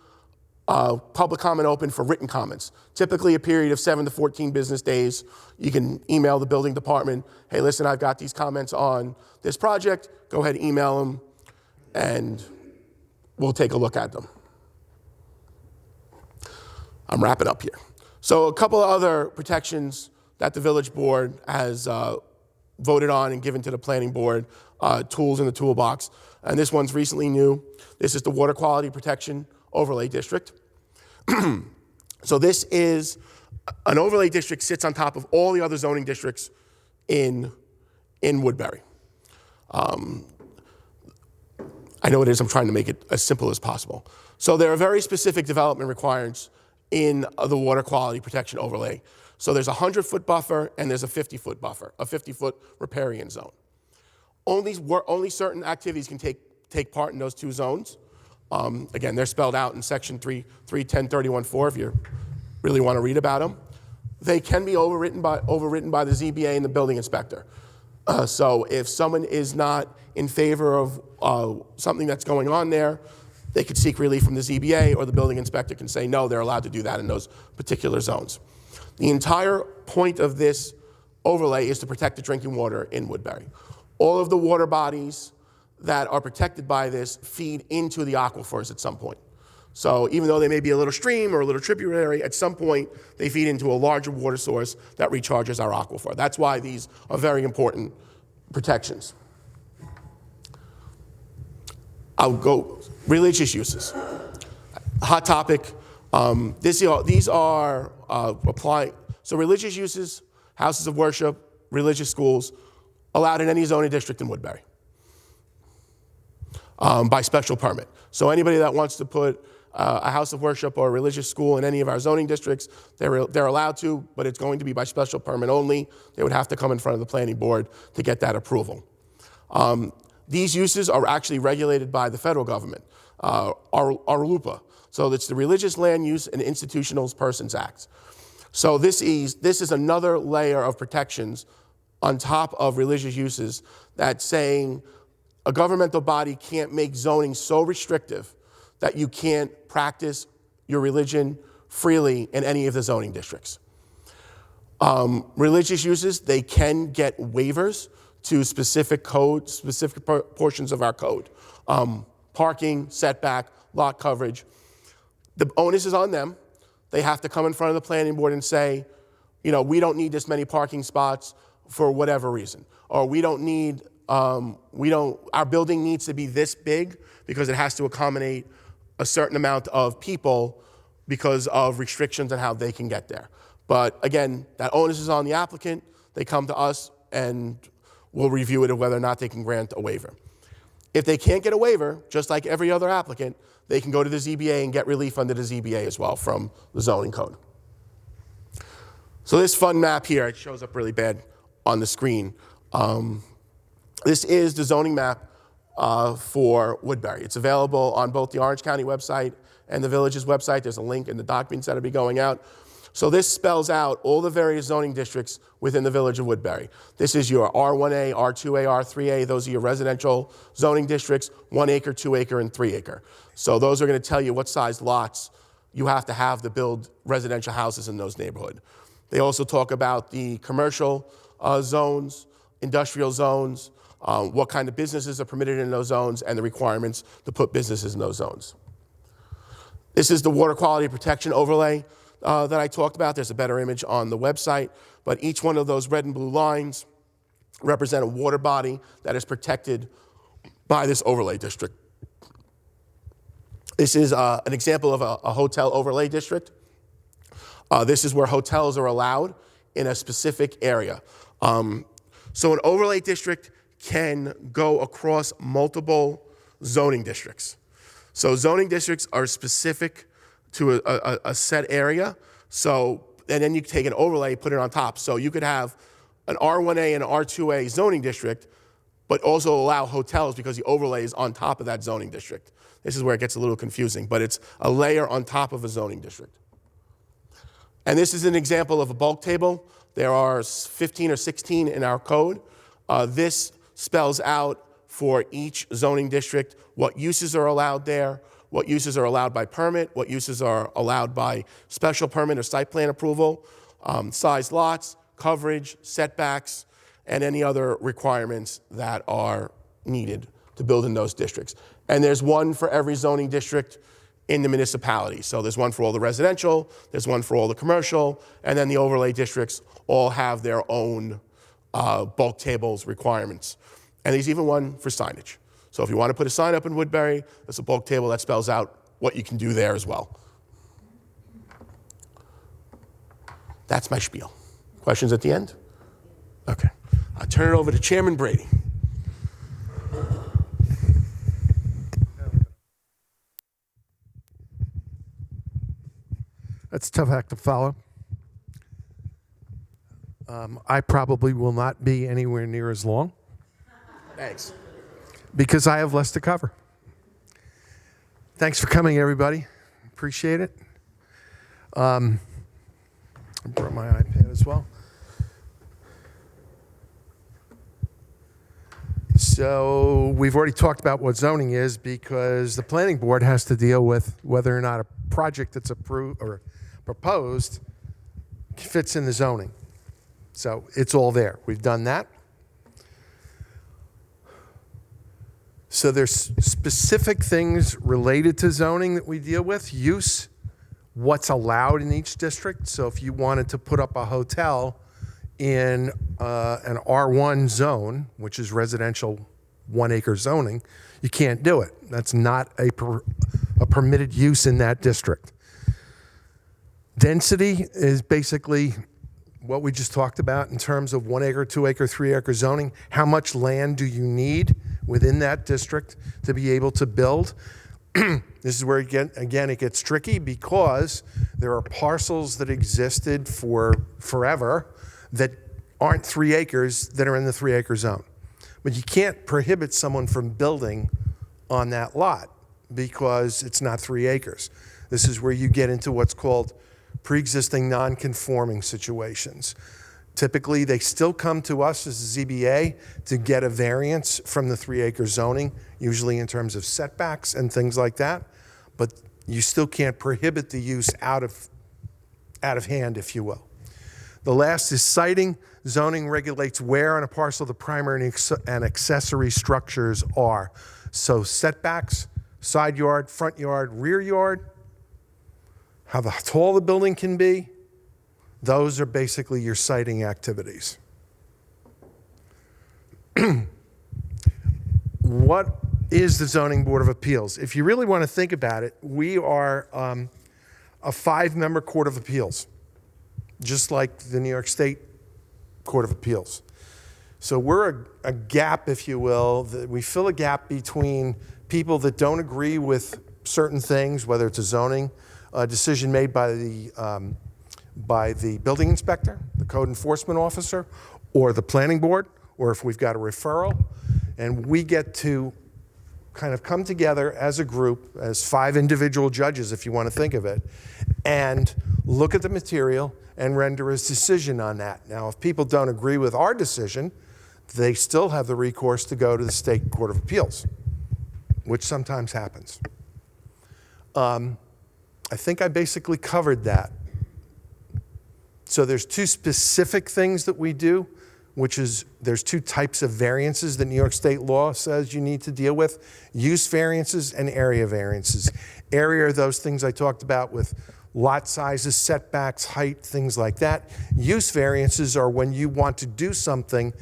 public comment open for written comments. Typically a period of 7 to 14 business days. You can email the building department, hey, listen, I've got these comments on this project. Go ahead and email them, and we'll take a look at them. I'm wrapping up here. So a couple of other protections that the village board has voted on and given to the planning board, tools in the toolbox. And this one's recently new. This is the Water Quality Protection Overlay District. So this is an overlay district, sits on top of all the other zoning districts in Woodbury. I know it is, I'm trying to make it as simple as possible. So there are very specific development requirements in the water quality protection overlay. So there's a 100-foot buffer and there's a 50-foot buffer, a 50-foot riparian zone. Only certain activities can take part in those two zones. Again, they're spelled out in section 31031.4 if you really want to read about them. They can be overwritten by the ZBA and the building inspector. So if someone is not in favor of something that's going on there, they could seek relief from the ZBA, or the building inspector can say, no, they're allowed to do that in those particular zones. The entire point of this overlay is to protect the drinking water in Woodbury. All of the water bodies that are protected by this feed into the aquifers at some point. So even though they may be a little stream or a little tributary, at some point they feed into a larger water source that recharges our aquifer. That's why these are very important protections. I'll go religious uses. Hot topic. These are applying. So religious uses, houses of worship, religious schools, allowed in any zoning district in Woodbury by special permit. So anybody that wants to put a house of worship or a religious school in any of our zoning districts, they're allowed to, but it's going to be by special permit only. They would have to come in front of the planning board to get that approval. These uses are actually regulated by the federal government, our LUPA. So it's the Religious Land Use and Institutional Persons Act. So this is another layer of protections on top of religious uses that's saying a governmental body can't make zoning so restrictive that you can't practice your religion freely in any of the zoning districts. Religious uses, they can get waivers to specific codes, specific portions of our code. Parking, setback, lot coverage. The onus is on them. They have to come in front of the planning board and say, we don't need this many parking spots for whatever reason. Or we don't need, our building needs to be this big because it has to accommodate a certain amount of people because of restrictions on how they can get there. But again, that onus is on the applicant. They come to us and we'll review it of whether or not they can grant a waiver. If they can't get a waiver, just like every other applicant, they can go to the ZBA and get relief under the ZBA as well from the zoning code. So this fun map here, it shows up really bad on the screen. This is the zoning map for Woodbury. It's available on both the Orange County website and the village's website. There's a link in the documents that will be going out. So this spells out all the various zoning districts within the village of Woodbury. This is your R1A, R2A, R3A. Those are your residential zoning districts, 1 acre, 2 acre, and 3 acre. So those are going to tell you what size lots you have to build residential houses in those neighborhoods. They also talk about the commercial zones, industrial zones, what kind of businesses are permitted in those zones, and the requirements to put businesses in those zones. This is the water quality protection overlay that I talked about. There's a better image on the website, but each one of those red and blue lines represent a water body that is protected by this overlay district. This is an example of a hotel overlay district. This is where hotels are allowed in a specific area. So an overlay district can go across multiple zoning districts. So zoning districts are specific to a set area. So, and then you take an overlay, put it on top. So you could have an R1A and an R2A zoning district, but also allow hotels because the overlay is on top of that zoning district. This is where it gets a little confusing, but it's a layer on top of a zoning district. And this is an example of a bulk table. There are 15 or 16 in our code. This spells out for each zoning district what uses are allowed there, what uses are allowed by permit, what uses are allowed by special permit or site plan approval, size lots, coverage, setbacks, and any other requirements that are needed to build in those districts. And there's one for every zoning district in the municipality. So there's one for all the residential, there's one for all the commercial, and then the overlay districts all have their own bulk tables requirements. And there's even one for signage. So if you want to put a sign up in Woodbury, there's a bulk table that spells out what you can do there as well. That's my spiel. Questions at the end? Okay. I'll turn it over to Chairman Brady. That's a tough act to follow. I probably will not be anywhere near as long Thanks. because I have less to cover. Thanks for coming, everybody. Appreciate it. I brought my iPad as well. So we've already talked about what zoning is because the planning board has to deal with whether or not a project that's approved or proposed fits in the zoning. So it's all there. We've done that. So there's specific things related to zoning that we deal with. Use, what's allowed in each district. So if you wanted to put up a hotel in an R1 zone, which is residential 1 acre zoning, you can't do it. That's not a permitted use in that district. Density is basically what we just talked about in terms of 1 acre, 2 acre, 3 acre zoning. How much land do you need within that district to be able to build? This is where, again, it gets tricky because there are parcels that existed for forever that aren't 3 acres that are in the 3 acre zone. But you can't prohibit someone from building on that lot because it's not 3 acres. This is where you get into what's called pre-existing non-conforming situations. Typically, they still come to us as a ZBA to get a variance from the 3 acre zoning, usually in terms of setbacks and things like that, but you still can't prohibit the use out of hand, if you will. The last is siting. Zoning regulates where on a parcel the primary and accessory structures are. So setbacks, side yard, front yard, rear yard, how tall the building can be, those are basically your siting activities. What is the Zoning Board of Appeals? If you really want to think about it, we are a 5-member Court of Appeals, just like the New York State Court of Appeals. So we're a gap, if you will, that we fill a gap between people that don't agree with certain things, whether it's a zoning decision made by the building inspector, the code enforcement officer, or the planning board, or if we've got a referral, and we get to kind of come together as a group, as 5 individual judges, if you want to think of it, and look at the material and render a decision on that. Now, if people don't agree with our decision, they still have the recourse to go to the State Court of Appeals, which sometimes happens. I think I basically covered that. So there's 2 specific things that we do, which is there's 2 types of variances that New York State law says you need to deal with: use variances and area variances. Area are those things I talked about with lot sizes, setbacks, height, things like that. Use variances are when you want to do something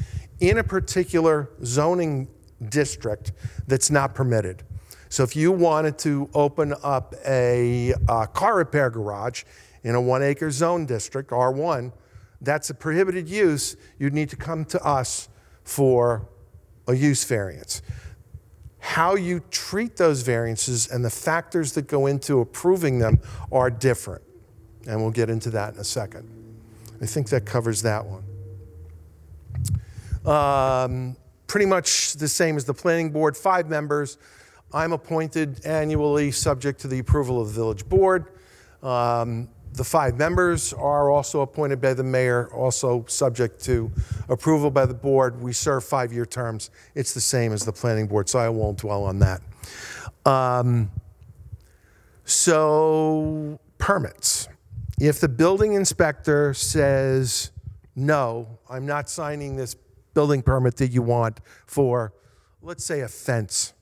in a particular zoning district that's not permitted. So if you wanted to open up a car repair garage in a 1-acre zone district, R1, that's a prohibited use. You'd need to come to us for a use variance. How you treat those variances and the factors that go into approving them are different. And we'll get into that in a second. I think that covers that one. Pretty much the same as the planning board, 5 members. I'm appointed annually, subject to the approval of the village board. The 5 members are also appointed by the mayor, also subject to approval by the board. We serve 5-year terms. It's the same as the planning board, so I won't dwell on that. So permits. If the building inspector says, no, I'm not signing this building permit that you want for, let's say, a fence,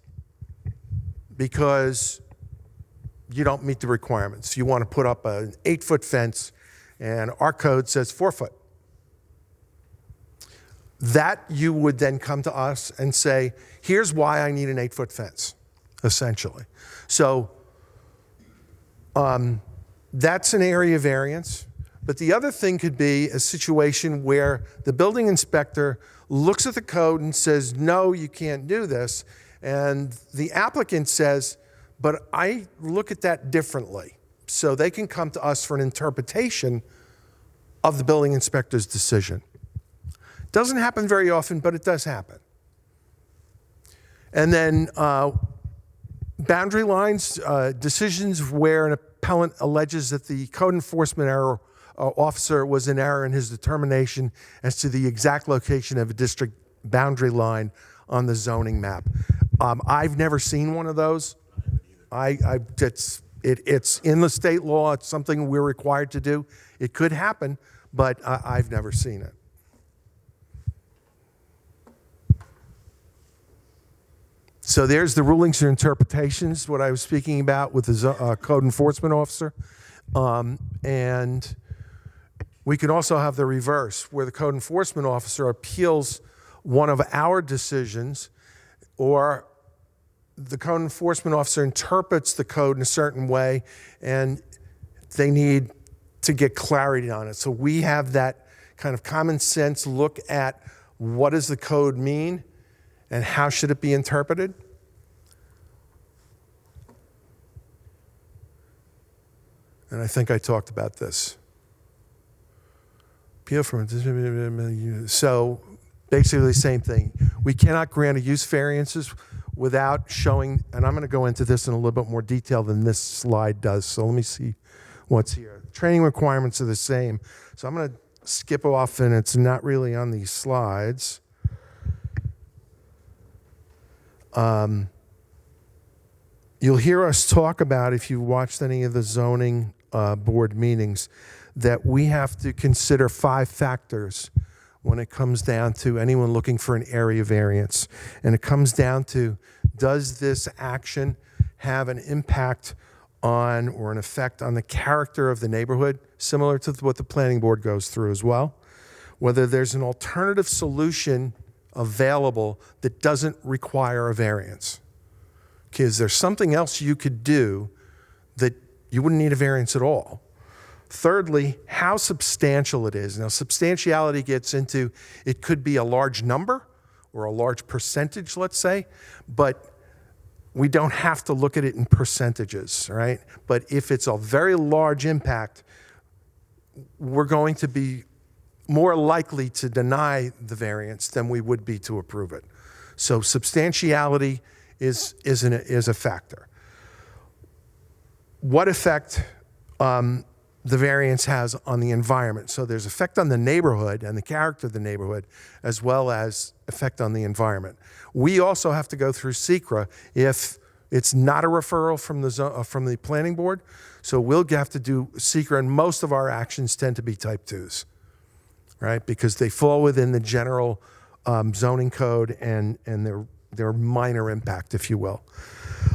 because you don't meet the requirements. You want to put up an 8-foot fence, and our code says 4 foot. That you would then come to us and say, here's why I need an 8-foot fence, essentially. So that's an area variance. But the other thing could be a situation where the building inspector looks at the code and says, no, you can't do this. And the applicant says, but I look at that differently. So they can come to us for an interpretation of the building inspector's decision. Doesn't happen very often, but it does happen. And then boundary lines, decisions where an appellant alleges that the code enforcement officer was in error in his determination as to the exact location of a district boundary line on the zoning map. I've never seen one of those. It's in the state law. It's something we're required to do. It could happen, but I've never seen it. So there's the rulings and interpretations, what I was speaking about with the code enforcement officer. And we can also have the reverse, where the code enforcement officer appeals one of our decisions, or the code enforcement officer interprets the code in a certain way, and they need to get clarity on it. So we have that kind of common sense look at what does the code mean and how should it be interpreted. And I think I talked about this. So basically the same thing. We cannot grant a use variances without showing, and I'm going to go into this in a little bit more detail than this slide does. So let me see what's here. Training requirements are the same. So I'm going to skip off, and it's not really on these slides. You'll hear us talk about, if you've watched any of the zoning board meetings, that we have to consider 5 factors when it comes down to anyone looking for an area variance. And it comes down to, does this action have an impact on or an effect on the character of the neighborhood, similar to what the planning board goes through as well? Whether there's an alternative solution available that doesn't require a variance. Okay, is there something else you could do that you wouldn't need a variance at all? Thirdly, how substantial it is. Now, substantiality gets into, it could be a large number or a large percentage, let's say, but we don't have to look at it in percentages, right? But if it's a very large impact, we're going to be more likely to deny the variance than we would be to approve it. So substantiality is a factor. What effect the variance has on the environment. So there's effect on the neighborhood and the character of the neighborhood, as well as effect on the environment. We also have to go through SECRA if it's not a referral from the planning board. So we'll have to do SECRA, and most of our actions tend to be type 2s, right? Because they fall within the general zoning code and their minor impact, if you will.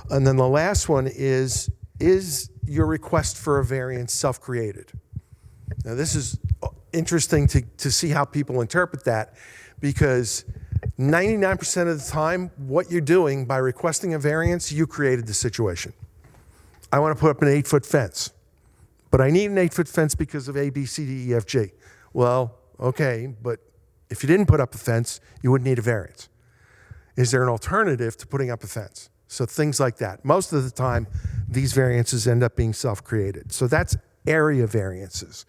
And then the last one is your request for a variance self-created? Now, this is interesting to see how people interpret that, because 99% of the time, what you're doing by requesting a variance, you created the situation. I want to put up an 8-foot fence, but I need an 8-foot fence because of A, B, C, D, E, F, G. Well, okay, but if you didn't put up a fence, you wouldn't need a variance. Is there an alternative to putting up a fence? So things like that. Most of the time, these variances end up being self-created. So that's area variances.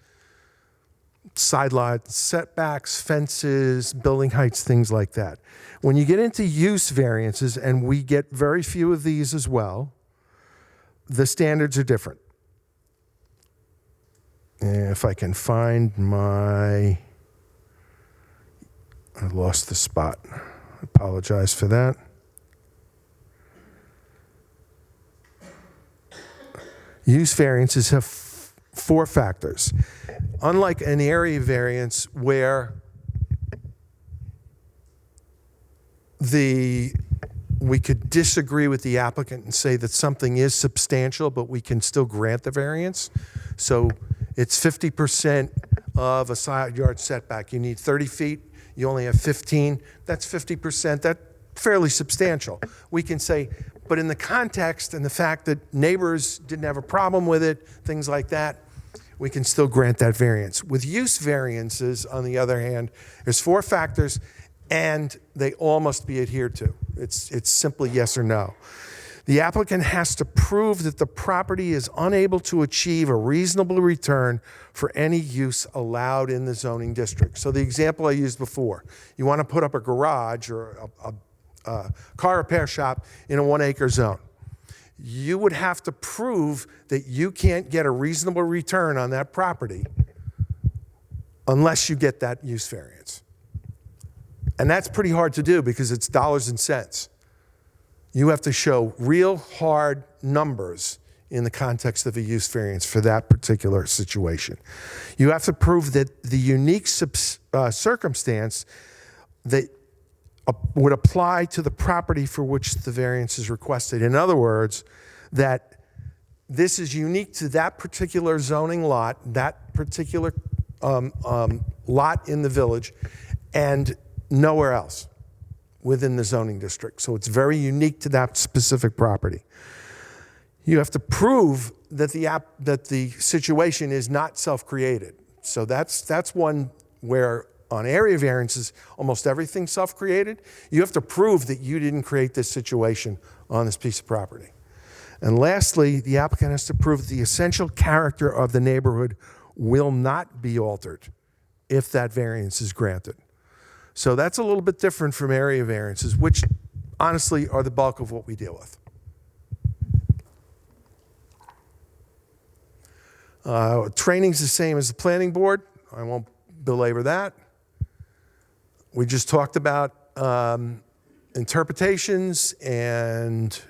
Side lot setbacks, fences, building heights, things like that. When you get into use variances, and we get very few of these as well, the standards are different. And if I can find I lost the spot. I apologize for that. Use variances have 4 factors. Unlike an area variance where we could disagree with the applicant and say that something is substantial, but we can still grant the variance. So it's 50% of a side yard setback. You need 30 feet, you only have 15. That's 50%. That's fairly substantial. We can say, but in the context and the fact that neighbors didn't have a problem with it, things like that, we can still grant that variance. With use variances, on the other hand, there's 4 factors, and they all must be adhered to. It's simply yes or no. The applicant has to prove that the property is unable to achieve a reasonable return for any use allowed in the zoning district. So the example I used before, you want to put up a garage or a car repair shop in a 1-acre zone. You would have to prove that you can't get a reasonable return on that property unless you get that use variance. And that's pretty hard to do because it's dollars and cents. You have to show real hard numbers in the context of a use variance for that particular situation. You have to prove that the unique circumstance that would apply to the property for which the variance is requested. In other words, that this is unique to that particular zoning lot, that particular lot in the village, and nowhere else within the zoning district. So it's very unique to that specific property. You have to prove that the situation is not self-created. So that's one where on area variances, almost everything's self-created. You have to prove that you didn't create this situation on this piece of property. And lastly, the applicant has to prove that the essential character of the neighborhood will not be altered if that variance is granted. So that's a little bit different from area variances, which honestly are the bulk of what we deal with. Training's the same as the planning board. I won't belabor that. We just talked about interpretations and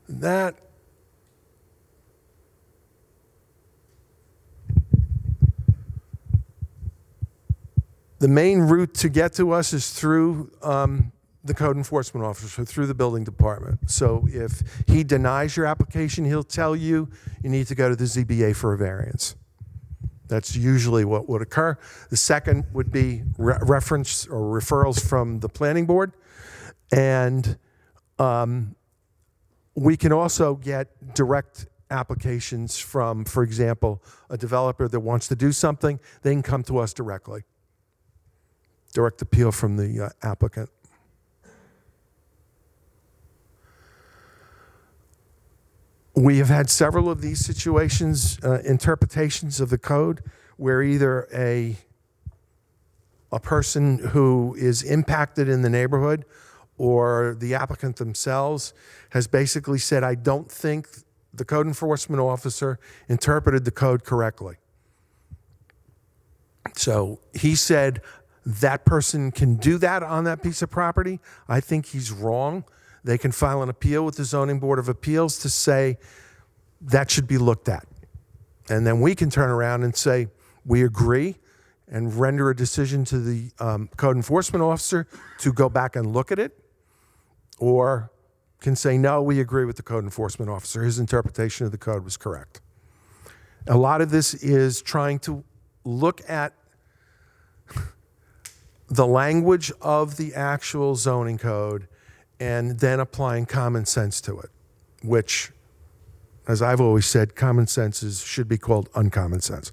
that. The main route to get to us is through the code enforcement officer, through the building department. So if he denies your application, he'll tell you you need to go to the ZBA for a variance. That's usually what would occur. The second would be reference or referrals from the planning board. And we can also get direct applications from, for example, a developer that wants to do something. They can come to us directly. Direct appeal from the applicant. We have had several of these situations, interpretations of the code, where either a person who is impacted in the neighborhood or the applicant themselves has basically said, I don't think the code enforcement officer interpreted the code correctly. So he said that person can do that on that piece of property. I think he's wrong. They can file an appeal with the Zoning Board of Appeals to say that should be looked at. And then we can turn around and say, we agree, and render a decision to the code enforcement officer to go back and look at it, or can say, no, we agree with the code enforcement officer. His interpretation of the code was correct. A lot of this is trying to look at the language of the actual zoning code and then applying common sense to it, which, as I've always said, common sense should be called uncommon sense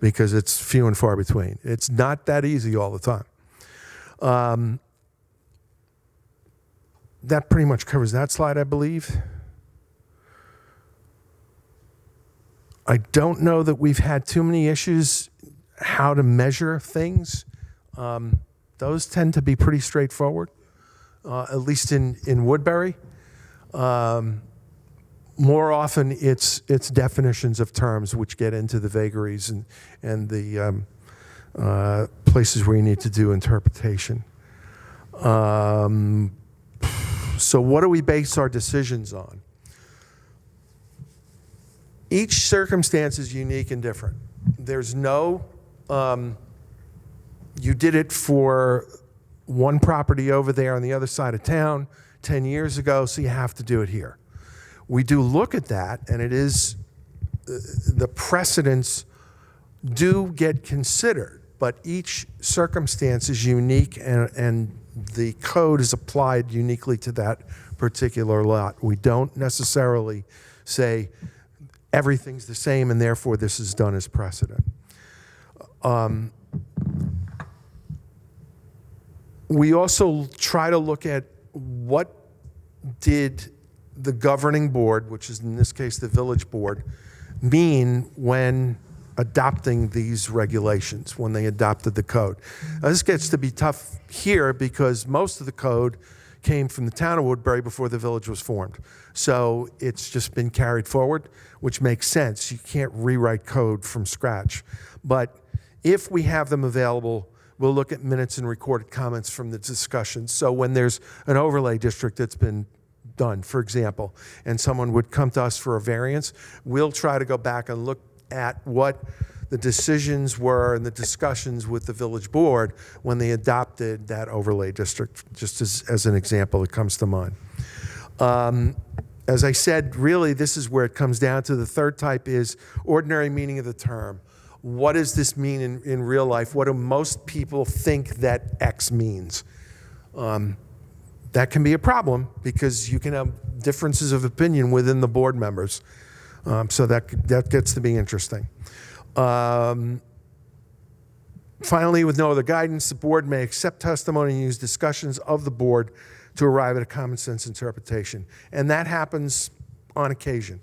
because it's few and far between. It's not that easy all the time. That pretty much covers that slide, I believe. I don't know that we've had too many issues how to measure things. Those tend to be pretty straightforward, at least in Woodbury. More often, it's definitions of terms which get into the vagaries and the places where you need to do interpretation. So what do we base our decisions on? Each circumstance is unique and different. There's no, you did it for one property over there on the other side of town 10 years ago, so you have to do it here. We do look at that, and it is, the precedents do get considered, but each circumstance is unique, and the code is applied uniquely to that particular lot. We don't necessarily say everything's the same and therefore this is done as precedent. We also try to look at what did the governing board, which is in this case the village board, mean when adopting these regulations, when they adopted the code. Now, this gets to be tough here because most of the code came from the town of Woodbury before the village was formed. So it's just been carried forward, which makes sense. You can't rewrite code from scratch. But if we have them available, we'll look at minutes and recorded comments from the discussions. So when there's an overlay district that's been done, for example, and someone would come to us for a variance, we'll try to go back and look at what the decisions were and the discussions with the village board when they adopted that overlay district, just as an example that comes to mind. As I said, really, this is where it comes down to. The third type is ordinary meaning of the term. What does this mean in real life? What do most people think that X means? That can be a problem because you can have differences of opinion within the board members. So that gets to be interesting. Finally, with no other guidance, the board may accept testimony and use discussions of the board to arrive at a common sense interpretation. And that happens on occasion.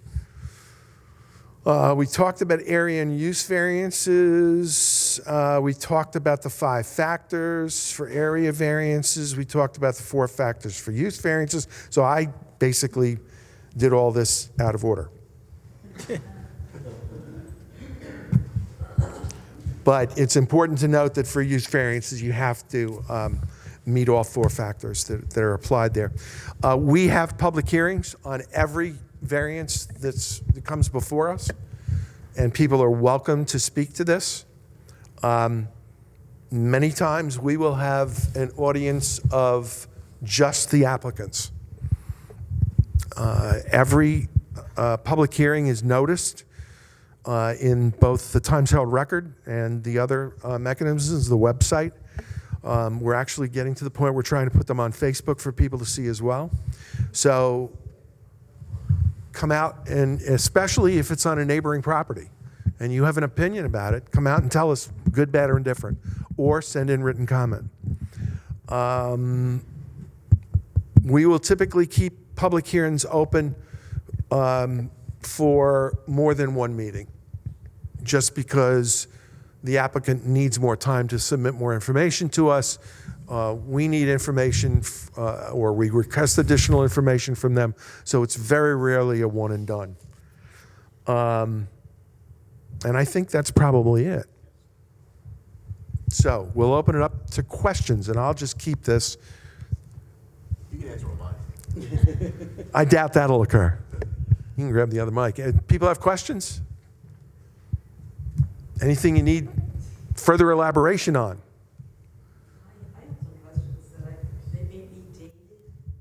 We talked about area and use variances. We talked about the 5 factors for area variances. We talked about the 4 factors for use variances. So I basically did all this out of order. But it's important to note that for use variances, you have to meet all 4 factors that are applied there. We have public hearings on every variance that comes before us, and people are welcome to speak to this. Many times we will have an audience of just the applicants. Every public hearing is noticed in both the Times Herald Record and the other mechanisms, the website. We're actually getting to the point we're trying to put them on Facebook for people to see as well. So come out, and especially if it's on a neighboring property and you have an opinion about it, come out and tell us, good, bad, or indifferent, or send in written comment. We will typically keep public hearings open for more than one meeting, just because the applicant needs more time to submit more information to us. We need information, or we request additional information from them. So it's very rarely a one and done. And I think that's probably it. So we'll open it up to questions, and I'll just keep this. You can answer mine. I doubt that'll occur. You can grab the other mic. People have questions? Anything you need further elaboration on? I have some questions that they may be dated.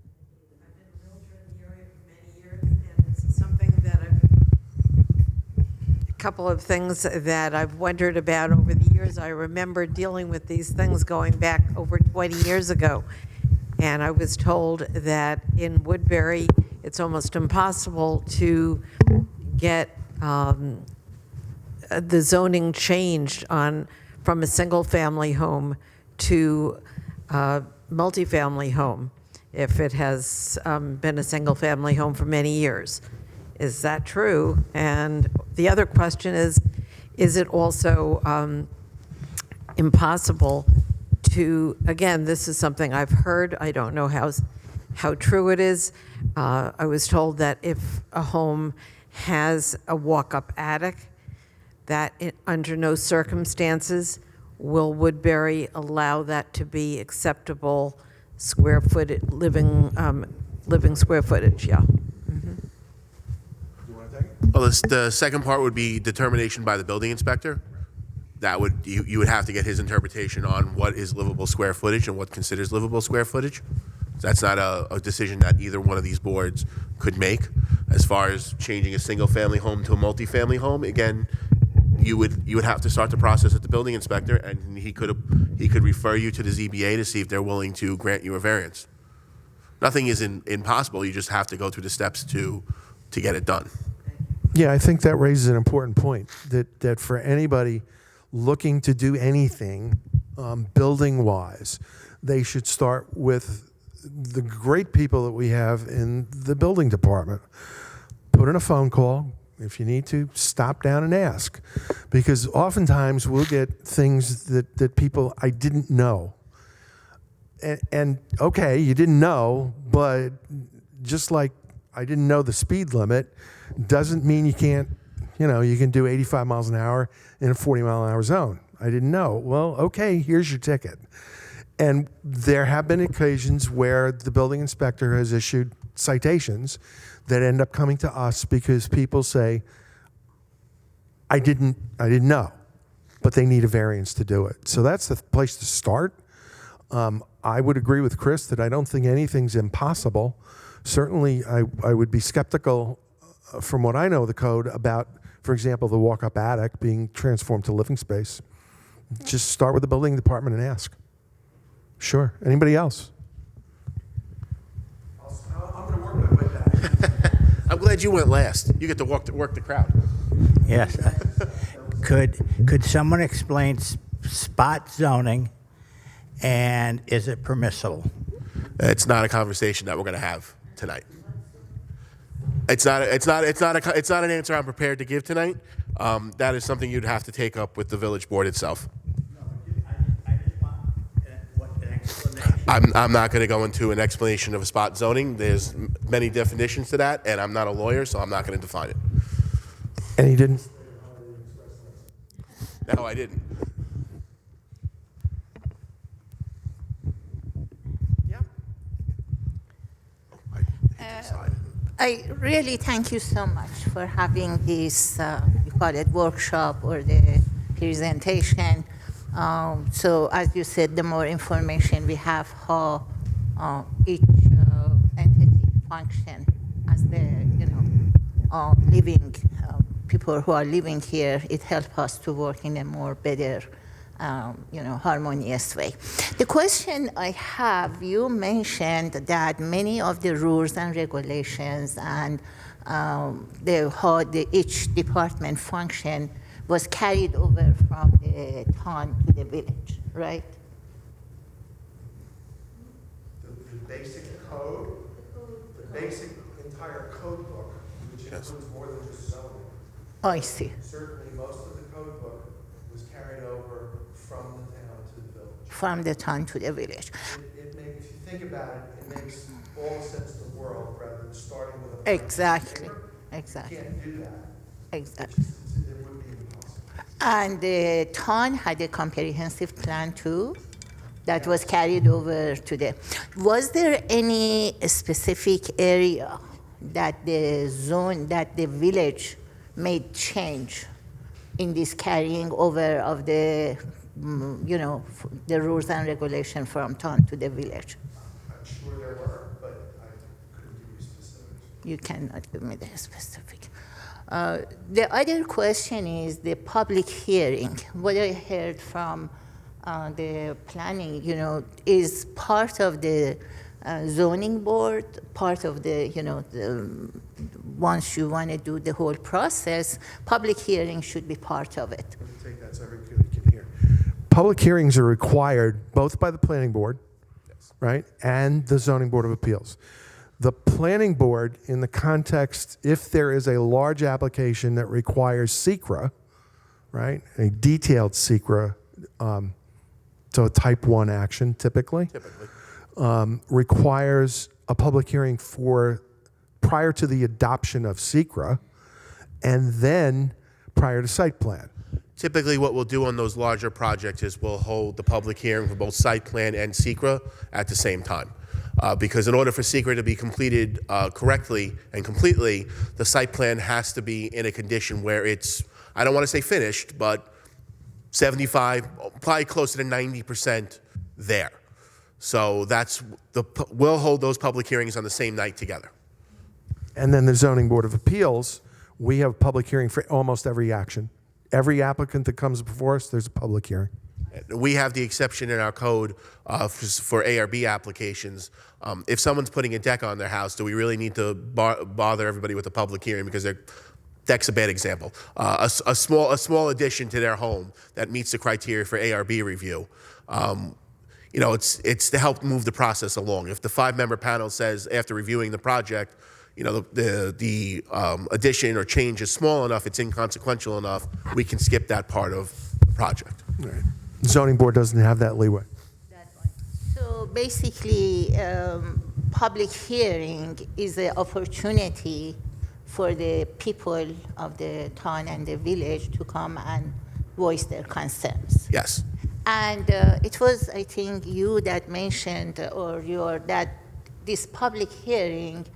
I've been a realtor in the area for many years, and it's something that a couple of things that I've wondered about over the years. I remember dealing with these things going back over 20 years ago, and I was told that in Woodbury, it's almost impossible to get the zoning changed from a single-family home to a multifamily home if it has been a single-family home for many years. Is that true? And the other question is it also impossible to, again, this is something I've heard, I don't know how true it is. I was told that if a home has a walk-up attic, that under no circumstances will Woodbury allow that to be acceptable square footage, living square footage, yeah. Well, the second part would be determination by the building inspector. That would, you would have to get his interpretation on what is livable square footage and what considers livable square footage. That's not a decision that either one of these boards could make. As far as changing a single-family home to a multifamily home, again, you would have to start the process at the building inspector, and he could refer you to the ZBA to see if they're willing to grant you a variance. Nothing is impossible. You just have to go through the steps to get it done. Yeah, I think that raises an important point, that for anybody looking to do anything building-wise, they should start with the great people that we have in the building department. Put in a phone call. If you need to, stop down and ask. Because oftentimes we'll get things that people, I didn't know. And okay, you didn't know, but just like I didn't know the speed limit, doesn't mean you can't, you can do 85 miles an hour in a 40-mile-an-hour zone. I didn't know. Well, okay, here's your ticket. And there have been occasions where the building inspector has issued citations that end up coming to us because people say, I didn't know, but they need a variance to do it. So that's the place to start. I would agree with Chris that I don't think anything's impossible. Certainly, I would be skeptical, from what I know of the code, about, for example, the walk-up attic being transformed to living space. Just start with the building department and ask. Sure. Anybody else? I'm going to work my way back. I'm glad you went last. You get to work the crowd. Yes. Could someone explain spot zoning, and is it permissible? It's not a conversation that we're going to have tonight. It's not an answer I'm prepared to give tonight. That is something you'd have to take up with the village board itself. I just want an explanation. I'm not going to go into an explanation of a spot zoning. There's many definitions to that, and I'm not a lawyer, so I'm not going to define it. And he didn't? No, I didn't. I really thank you so much for having this, you call it workshop or the presentation. So as you said, the more information we have how each entity function as the, living people who are living here, it helps us to work in a more better harmonious way. The question I have, you mentioned that many of the rules and regulations and how each department function was carried over from the town to the village, right? The basic code, the basic entire code book, which includes more than just zoning. I see. Certainly most of the code book was carried over from the town to the village. From the town to the village. If you think about it, it makes all the sense in the world rather than starting with a. Exactly. You Exactly. can't do that. Exactly. It would be impossible. And the town had a comprehensive plan too that was carried over to the. Was there any specific area that the zone, that the village made change in this carrying over of the, the rules and regulation from town to the village? I'm sure there were, but I couldn't give you specifics. You cannot give me the specific. The other question is the public hearing. What I heard from the planning, is part of the zoning board, part of the, once you want to do the whole process, public hearing should be part of it. Let me take that so everybody can hear. Public hearings are required both by the planning board, right, and the zoning board of appeals. The planning board, in the context, if there is a large application that requires SECRA, right, a detailed SECRA, so a type 1 action typically, requires a public hearing prior to the adoption of SECRA and then prior to site plan. Typically, what we'll do on those larger projects is we'll hold the public hearing for both site plan and SECRA at the same time. Because in order for SECRA to be completed correctly and completely, the site plan has to be in a condition where it's, I don't want to say finished, but 75, probably closer to 90% there. So we'll hold those public hearings on the same night together. And then the zoning board of appeals, we have public hearing for almost every action. Every applicant that comes before us, there's a public hearing. We have the exception in our code for ARB applications. If someone's putting a deck on their house, do we really need to bother everybody with a public hearing because their deck's a bad example? A small addition to their home that meets the criteria for ARB review. It's to help move the process along. If the 5-member panel says after reviewing the project, the addition or change is small enough, it's inconsequential enough, we can skip that part of the project. All right. Zoning board doesn't have that leeway. That one. So basically, public hearing is an opportunity for the people of the town and the village to come and voice their concerns. Yes. And it was, I think, you that mentioned, that this public hearing,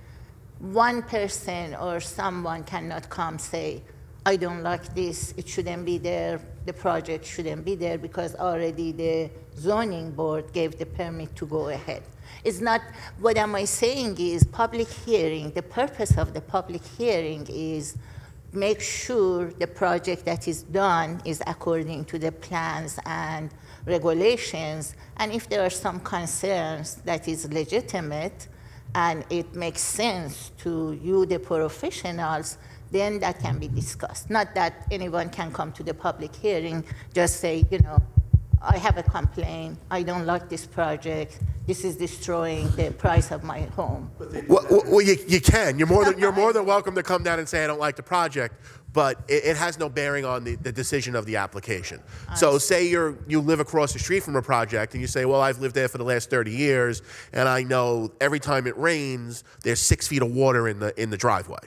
one person or someone cannot come say, I don't like this, it shouldn't be there, the project shouldn't be there because already the zoning board gave the permit to go ahead. It's not, what am I saying is public hearing, the purpose of the public hearing is make sure the project that is done is according to the plans and regulations, and if there are some concerns that is legitimate and it makes sense to you, the professionals, then that can be discussed. Not that anyone can come to the public hearing, just say, I have a complaint, I don't like this project, this is destroying the price of my home. Well, you can. You're more than welcome to come down and say I don't like the project, but it has no bearing on the decision of the application. So say you live across the street from a project and you say, well, I've lived there for the last 30 years and I know every time it rains, there's 6 feet of water in the driveway.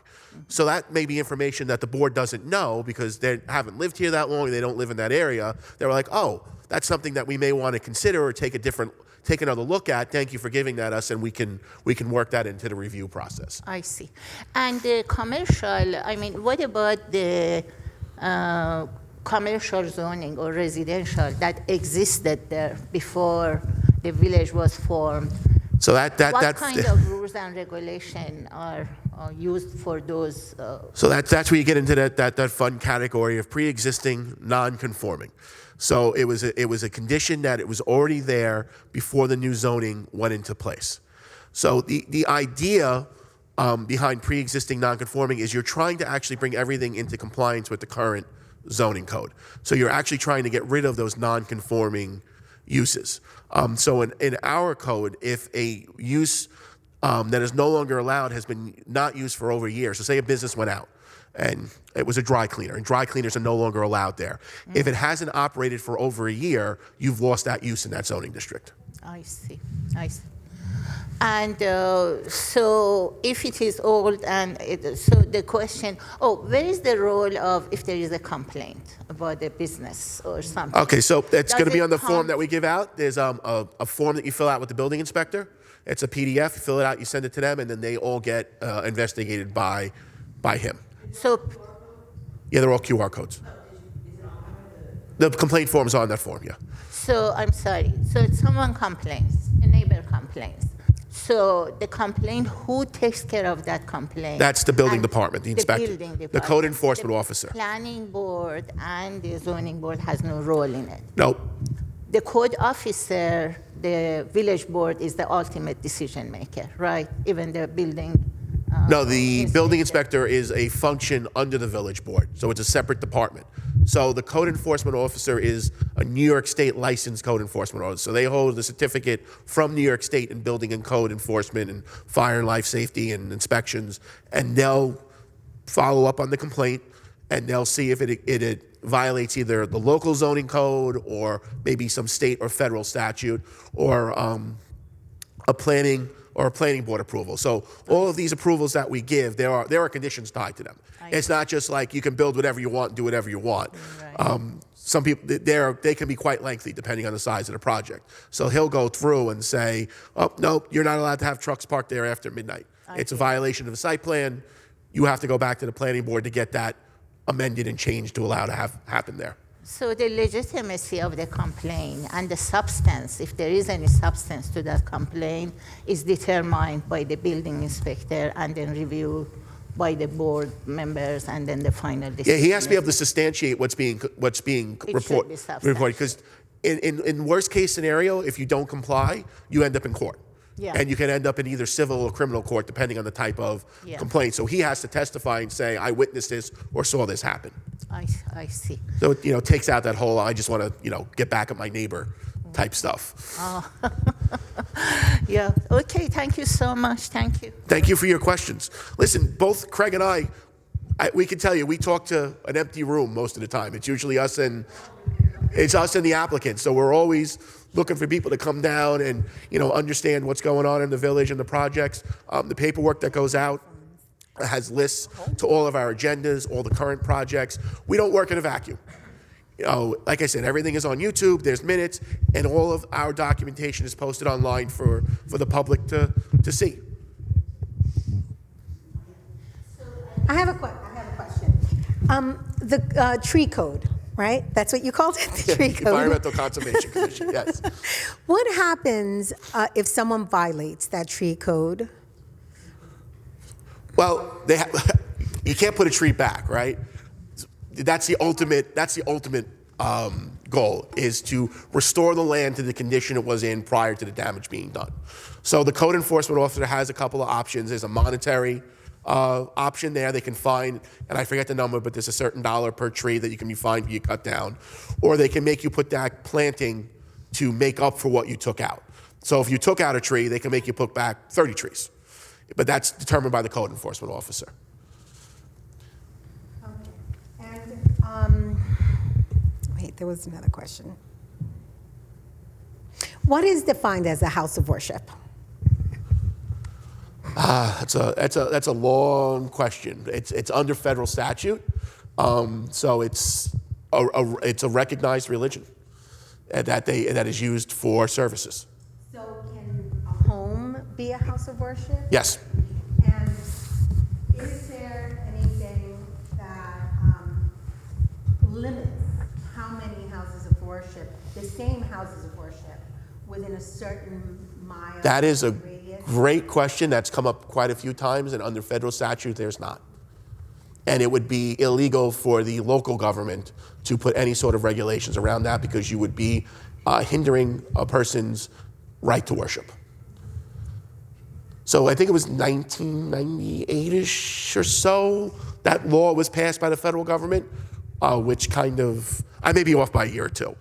So that may be information that the board doesn't know because they haven't lived here that long, they don't live in that area. They're like, oh, that's something that we may want to consider or take another look at. Thank you for giving that us, and we can work that into the review process. I see. And the commercial, what about the commercial zoning or residential that existed there before the village was formed? So what kind of rules and regulation are used for those? So that's where you get into that fun category of pre-existing non-conforming. So it was a condition that it was already there before the new zoning went into place. So the idea behind pre-existing non-conforming is you're trying to actually bring everything into compliance with the current zoning code. So you're actually trying to get rid of those non-conforming uses. So in our code, if a use that is no longer allowed has been not used for over a year. So say a business went out and it was a dry cleaner, and dry cleaners are no longer allowed there. If it hasn't operated for over a year, you've lost that use in that zoning district. I see. I see. And so if it is old, and so the question, where is the role of if there is a complaint about a business or something? Okay, so that's Does going to be it on the form come- that we give out. There's a form that you fill out with the building inspector. It's a PDF. You fill it out, you send it to them, and then they all get investigated by him. So, Yeah, they're all QR codes. The complaint form's on that form, yeah. so I'm sorry. So if someone complains, a neighbor complains. So the complaint, who takes care of that complaint? That's the building And department, the inspector. building The department. code enforcement The officer. Planning board and the zoning board has no role in it. Nope. The code officer, the village board is the ultimate decision maker, right? Even the building. No, the building inspector is a function under the village board, so it's a separate department. So the code enforcement officer is a New York State licensed code enforcement officer. So they hold a certificate from New York State in building and code enforcement and fire and life safety and inspections, and they'll follow up on the complaint, and they'll see if it violates either the local zoning code or maybe some state or federal statute or a planning board approval. So all of these approvals that we give, there are conditions tied to them. It's not just like you can build whatever you want and do whatever you want. Right. Some people, they can be quite lengthy depending on the size of the project. So he'll go through and say, oh, no, you're not allowed to have trucks parked there after midnight. It's a violation of the site plan. You have to go back to the planning board to get that amended and changed to allow to have happen there. So the legitimacy of the complaint and the substance, if there is any substance to that complaint, is determined by the building inspector and then reviewed by the board members and then the final decision. Yeah, he has to be able to substantiate what's being It should be reported. Because in worst case scenario, if you don't comply, you end up in court. Yeah. And you can end up in either civil or criminal court, depending on the type of Yeah. complaint. So he has to testify and say, I witnessed this or saw this happen. I see. So it takes out that whole, I just want to get back at my neighbor type stuff. Yeah, okay, thank you so much, thank you. Thank you for your questions. Listen, both Craig and I, we can tell you, we talk to an empty room most of the time. It's usually us and the applicants. So we're always looking for people to come down and understand what's going on in the village and the projects. The paperwork that goes out has lists to all of our agendas, all the current projects. We don't work in a vacuum. Like I said, everything is on YouTube. There's minutes, and all of our documentation is posted online for the public to see. I have a question. The tree code, right? That's what you called it, the tree code. Environmental Conservation Commission, yes. What happens if someone violates that tree code? Well, you can't put a tree back, right? That's the ultimate goal, is to restore the land to the condition it was in prior to the damage being done. So the code enforcement officer has a couple of options. There's a monetary option there. They can fine, and I forget the number, but there's a certain dollar per tree that you can be fined if you cut down. Or they can make you put back planting to make up for what you took out. So if you took out a tree, they can make you put back 30 trees. But that's determined by the code enforcement officer. And wait, there was another question. What is defined as a house of worship? That's a long question. It's under federal statute, so it's a recognized religion that is used for services. So can a home be a house of worship? Yes. And is there anything that limits how many houses of worship, the same houses of worship, within a certain mile That is a radius? great question that's come up quite a few times, and under federal statute, there's not. And it would be illegal for the local government to put any sort of regulations around that, because you would be hindering a person's right to worship. So I think it was 1998-ish or so, that law was passed by the federal government, which kind of, I may be off by a year or two,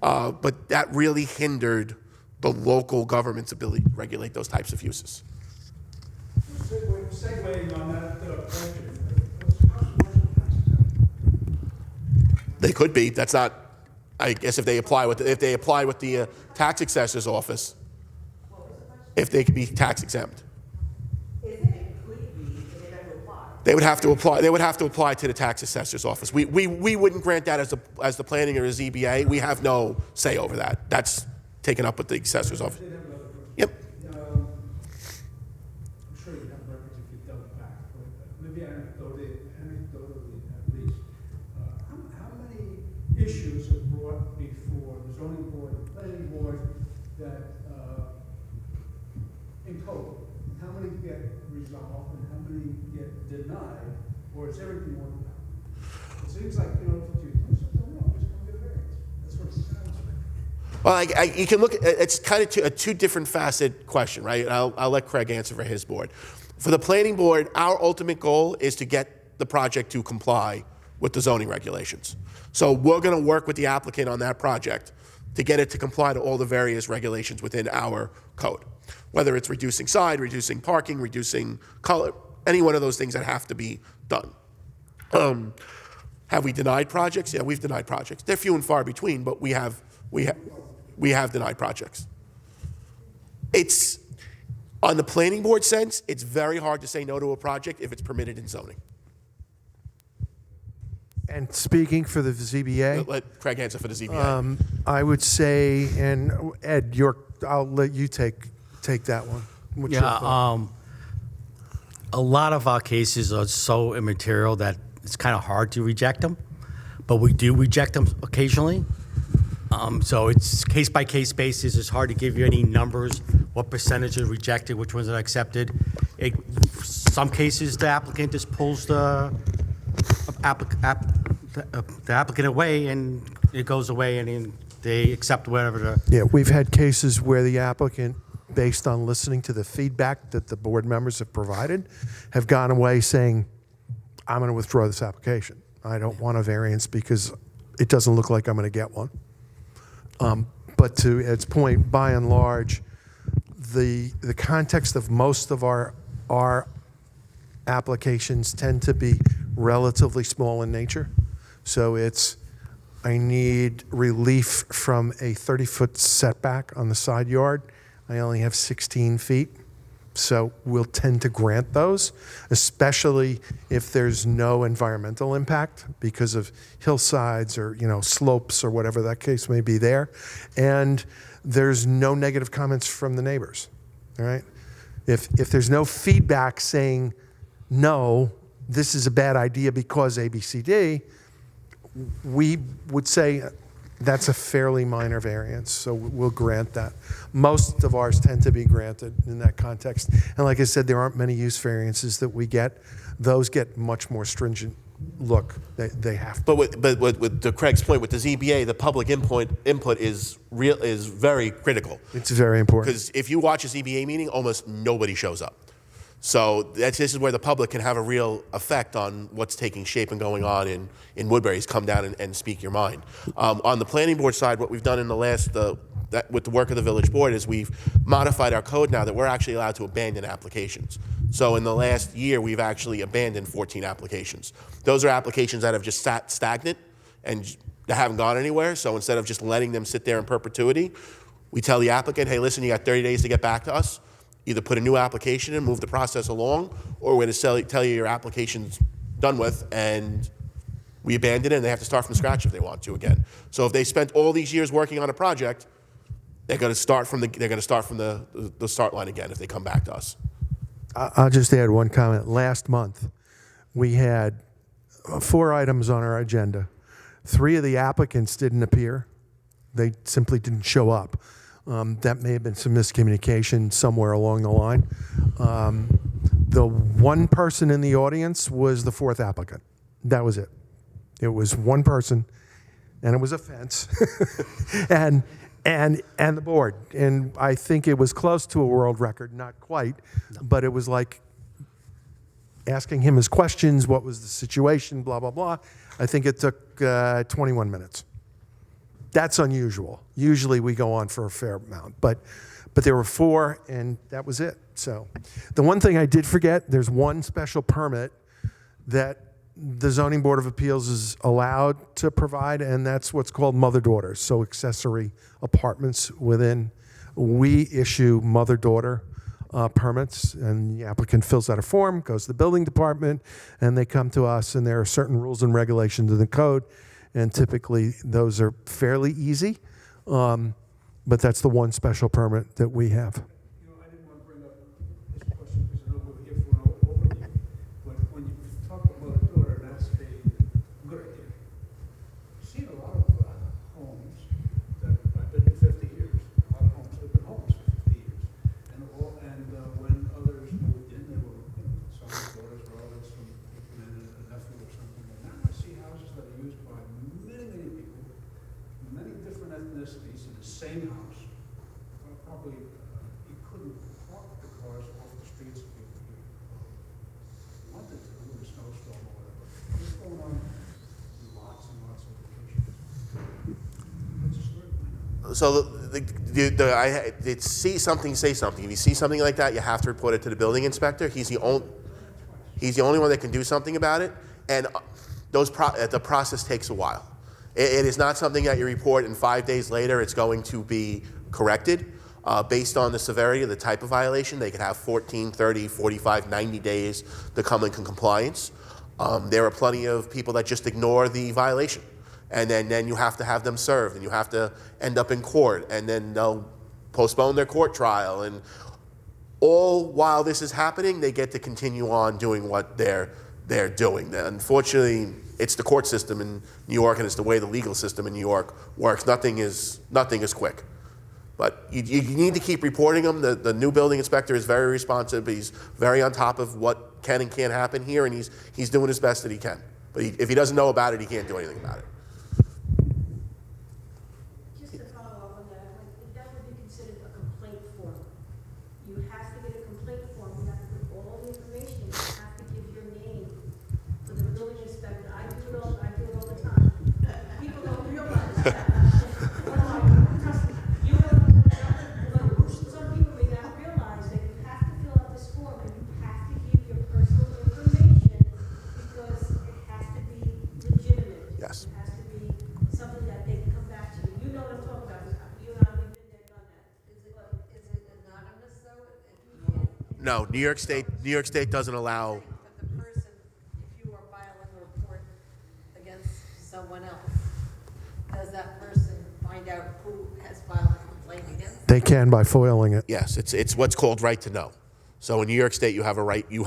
but that really hindered the local government's ability to regulate those types of uses. segueing on that question, They could be. That's not. I guess if they apply with the tax assessor's office, if they could be tax exempt. They would have to apply. They would have to apply to the tax assessor's office. We wouldn't grant that as the planning or a ZBA. We have no say over that. That's taken up with the assessor's office. Yep. I'm sure you have records if you dug back, but maybe anecdotally at least, how many issues are brought before the zoning board, the planning board, that in total, how many get resolved and how many get denied, or is everything worked out? It seems like, if you do something wrong, just come get a variance. That's what it sounds like. Well, you can look at it's kind of a two different facet question, right? I'll let Craig answer for his board. For the planning board, our ultimate goal is to get the project to comply with the zoning regulations. So we're going to work with the applicant on that project to get it to comply to all the various regulations within our code, whether it's reducing side, reducing parking, reducing color, any one of those things that have to be done. Have we denied projects? Yeah, we've denied projects. They're few and far between, but we have denied projects. It's, on the planning board sense, it's very hard to say no to a project if it's permitted in zoning. And speaking for the ZBA, Let Craig answer for the ZBA. I would say, and Ed, I'll let you take that one. What's your thought? A lot of our cases are so immaterial that it's kind of hard to reject them, but we do reject them occasionally. So it's case-by-case basis. It's hard to give you any numbers, what percentage are rejected, which ones are accepted. Some cases, the applicant just pulls the applicant away, and it goes away, and then they accept whatever Yeah, we've had cases where the applicant, based on listening to the feedback that the board members have provided, have gone away saying, I'm going to withdraw this application. I don't want a variance because it doesn't look like I'm going to get one. But to Ed's point, by and large, the context of most of our applications tend to be relatively small in nature. So it's, I need relief from a 30-foot setback on the side yard. I only have 16 feet. So we'll tend to grant those, especially if there's no environmental impact because of hillsides or slopes or whatever that case may be there, and there's no negative comments from the neighbors. All right, if there's no feedback saying no, this is a bad idea because A, B, C, D, we would say that's a fairly minor variance, so we'll grant that. Most of ours tend to be granted in that context. And like I said, there aren't many use variances that we get. Those get much more stringent look. They have to. But with to Craig's point, with the ZBA, the public input is very critical. It's very important. Because if you watch a ZBA meeting, almost nobody shows up. So this is where the public can have a real effect on what's taking shape and going on in Woodbury. Come down and speak your mind. On the planning board side, what we've done in the last, with the work of the village board, is we've modified our code now that we're actually allowed to abandon applications. So in the last year, we've actually abandoned 14 applications. Those are applications that have just sat stagnant and they haven't gone anywhere. So instead of just letting them sit there in perpetuity, we tell the applicant, hey, listen, you got 30 days to get back to us. Either put a new application in, move the process along, or we're going to tell you your application's done with, and we abandon it, and they have to start from scratch if they want to again. So if they spent all these years working on a project, they're going to start from the start line again if they come back to us. I'll just add one comment. Last month, we had 4 items on our agenda. 3 of the applicants didn't appear. They simply didn't show up. That may have been some miscommunication somewhere along the line. The one person in the audience was the 4th applicant. That was it. It was one person, and it was a fence, and the board. And I think it was close to a world record, not quite, but it was like asking him his questions, what was the situation, blah, blah, blah. I think it took 21 minutes. That's unusual. Usually we go on for a fair amount, but but there were 4, and that was it. So the one thing I did forget, there's one special permit that the Zoning Board of Appeals is allowed to provide, and that's what's called mother-daughter, so accessory apartments within. We issue mother-daughter permits, and the applicant fills out a form, goes to the building department, and they come to us, and there are certain rules and regulations in the code, and typically those are fairly easy, but that's the one special permit that we have. You know, I didn't want to bring up this question because I know we're here for an overview, but when you talk about mother-daughter, that's a good idea. I've seen a lot of homes that I've been in 50 years. A lot of homes have been homes for 50 years. And when others moved in, they were, some daughters, relatives, some people in a nephew or something. And now I see houses that are used by many, many people, many different ethnicities in the same house. Probably you couldn't park the cars off the streets if you wanted to in a snowstorm or whatever. What's going on in lots and lots of locations? That's a story. So it's see something, say something. If you see something like that, you have to report it to the building inspector. He's the only one that can do something about it, and the process takes a while. It is not something that you report and 5 days later it's going to be corrected. Based on the severity of the type of violation, they could have 14, 30, 45, 90 days to come in compliance. There are plenty of people that just ignore the violation, and then you have to have them served, and you have to end up in court, and then they'll postpone their court trial, and all while this is happening, they get to continue on doing what they're doing. Unfortunately, it's the court system in New York, and it's the way the legal system in New York works. Nothing is quick. But you need to keep reporting them. The new building inspector is very responsive. He's very on top of what can and can't happen here, and he's doing his best that he can. But if he doesn't know about it, he can't do anything about it. Just to follow up on that, if that would be considered a complaint form, you have to get a complaint form. You have to put all the information. You have to give your name to the building inspector. I do it all the time. People don't realize that. Some people may not realize that you have to fill out this form and you have to give your personal information because it has to be legitimate. Yes. It has to be something that they can come back to you. You know what I'm talking about. You and I, we've been there, done that. Is it anonymous though? No, New York State doesn't allow. But the person, if you are filing a report against someone else, does that person find out who has filed a complaint against them? They can by foiling it. Yes, it's what's called right to know. So in New York State, you have a right to know.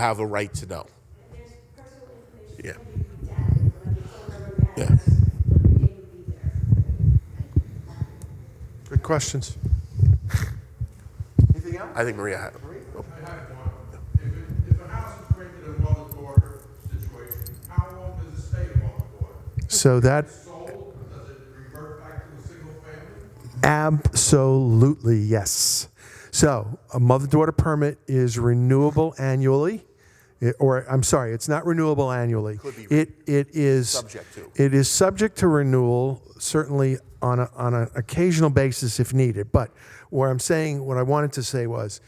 There's personal information Yeah. that can be redacted, like your phone number, your Yeah. address, your name would be there. Good questions. Anything else? I think Maria had. I have one. If a house is granted a mother-daughter situation, how long does it stay a mother-daughter? So that Sold, does it revert back to a single family? absolutely yes. So a mother-daughter permit is renewable annually, it's not renewable annually. Could be It is subject to. It is subject to renewal, certainly on an occasional basis if needed. But what I wanted to say was,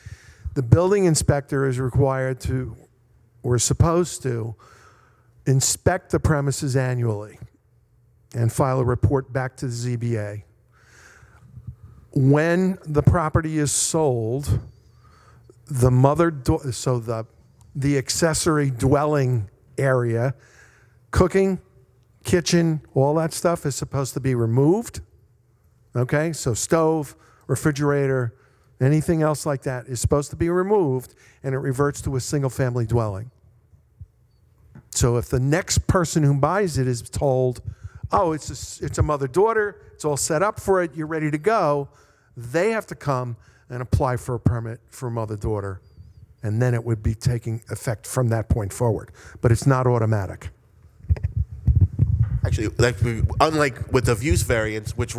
the building inspector is required to, or is supposed to, inspect the premises annually and file a report back to the ZBA. When the property is sold, the accessory dwelling area, cooking, kitchen, all that stuff is supposed to be removed. Okay, so stove, refrigerator, anything else like that is supposed to be removed, and it reverts to a single-family dwelling. So if the next person who buys it is told, oh, it's a mother-daughter, it's all set up for it, you're ready to go, they have to come and apply for a permit for mother-daughter, and then it would be taking effect from that point forward. But it's not automatic. Actually, unlike with the use variance, which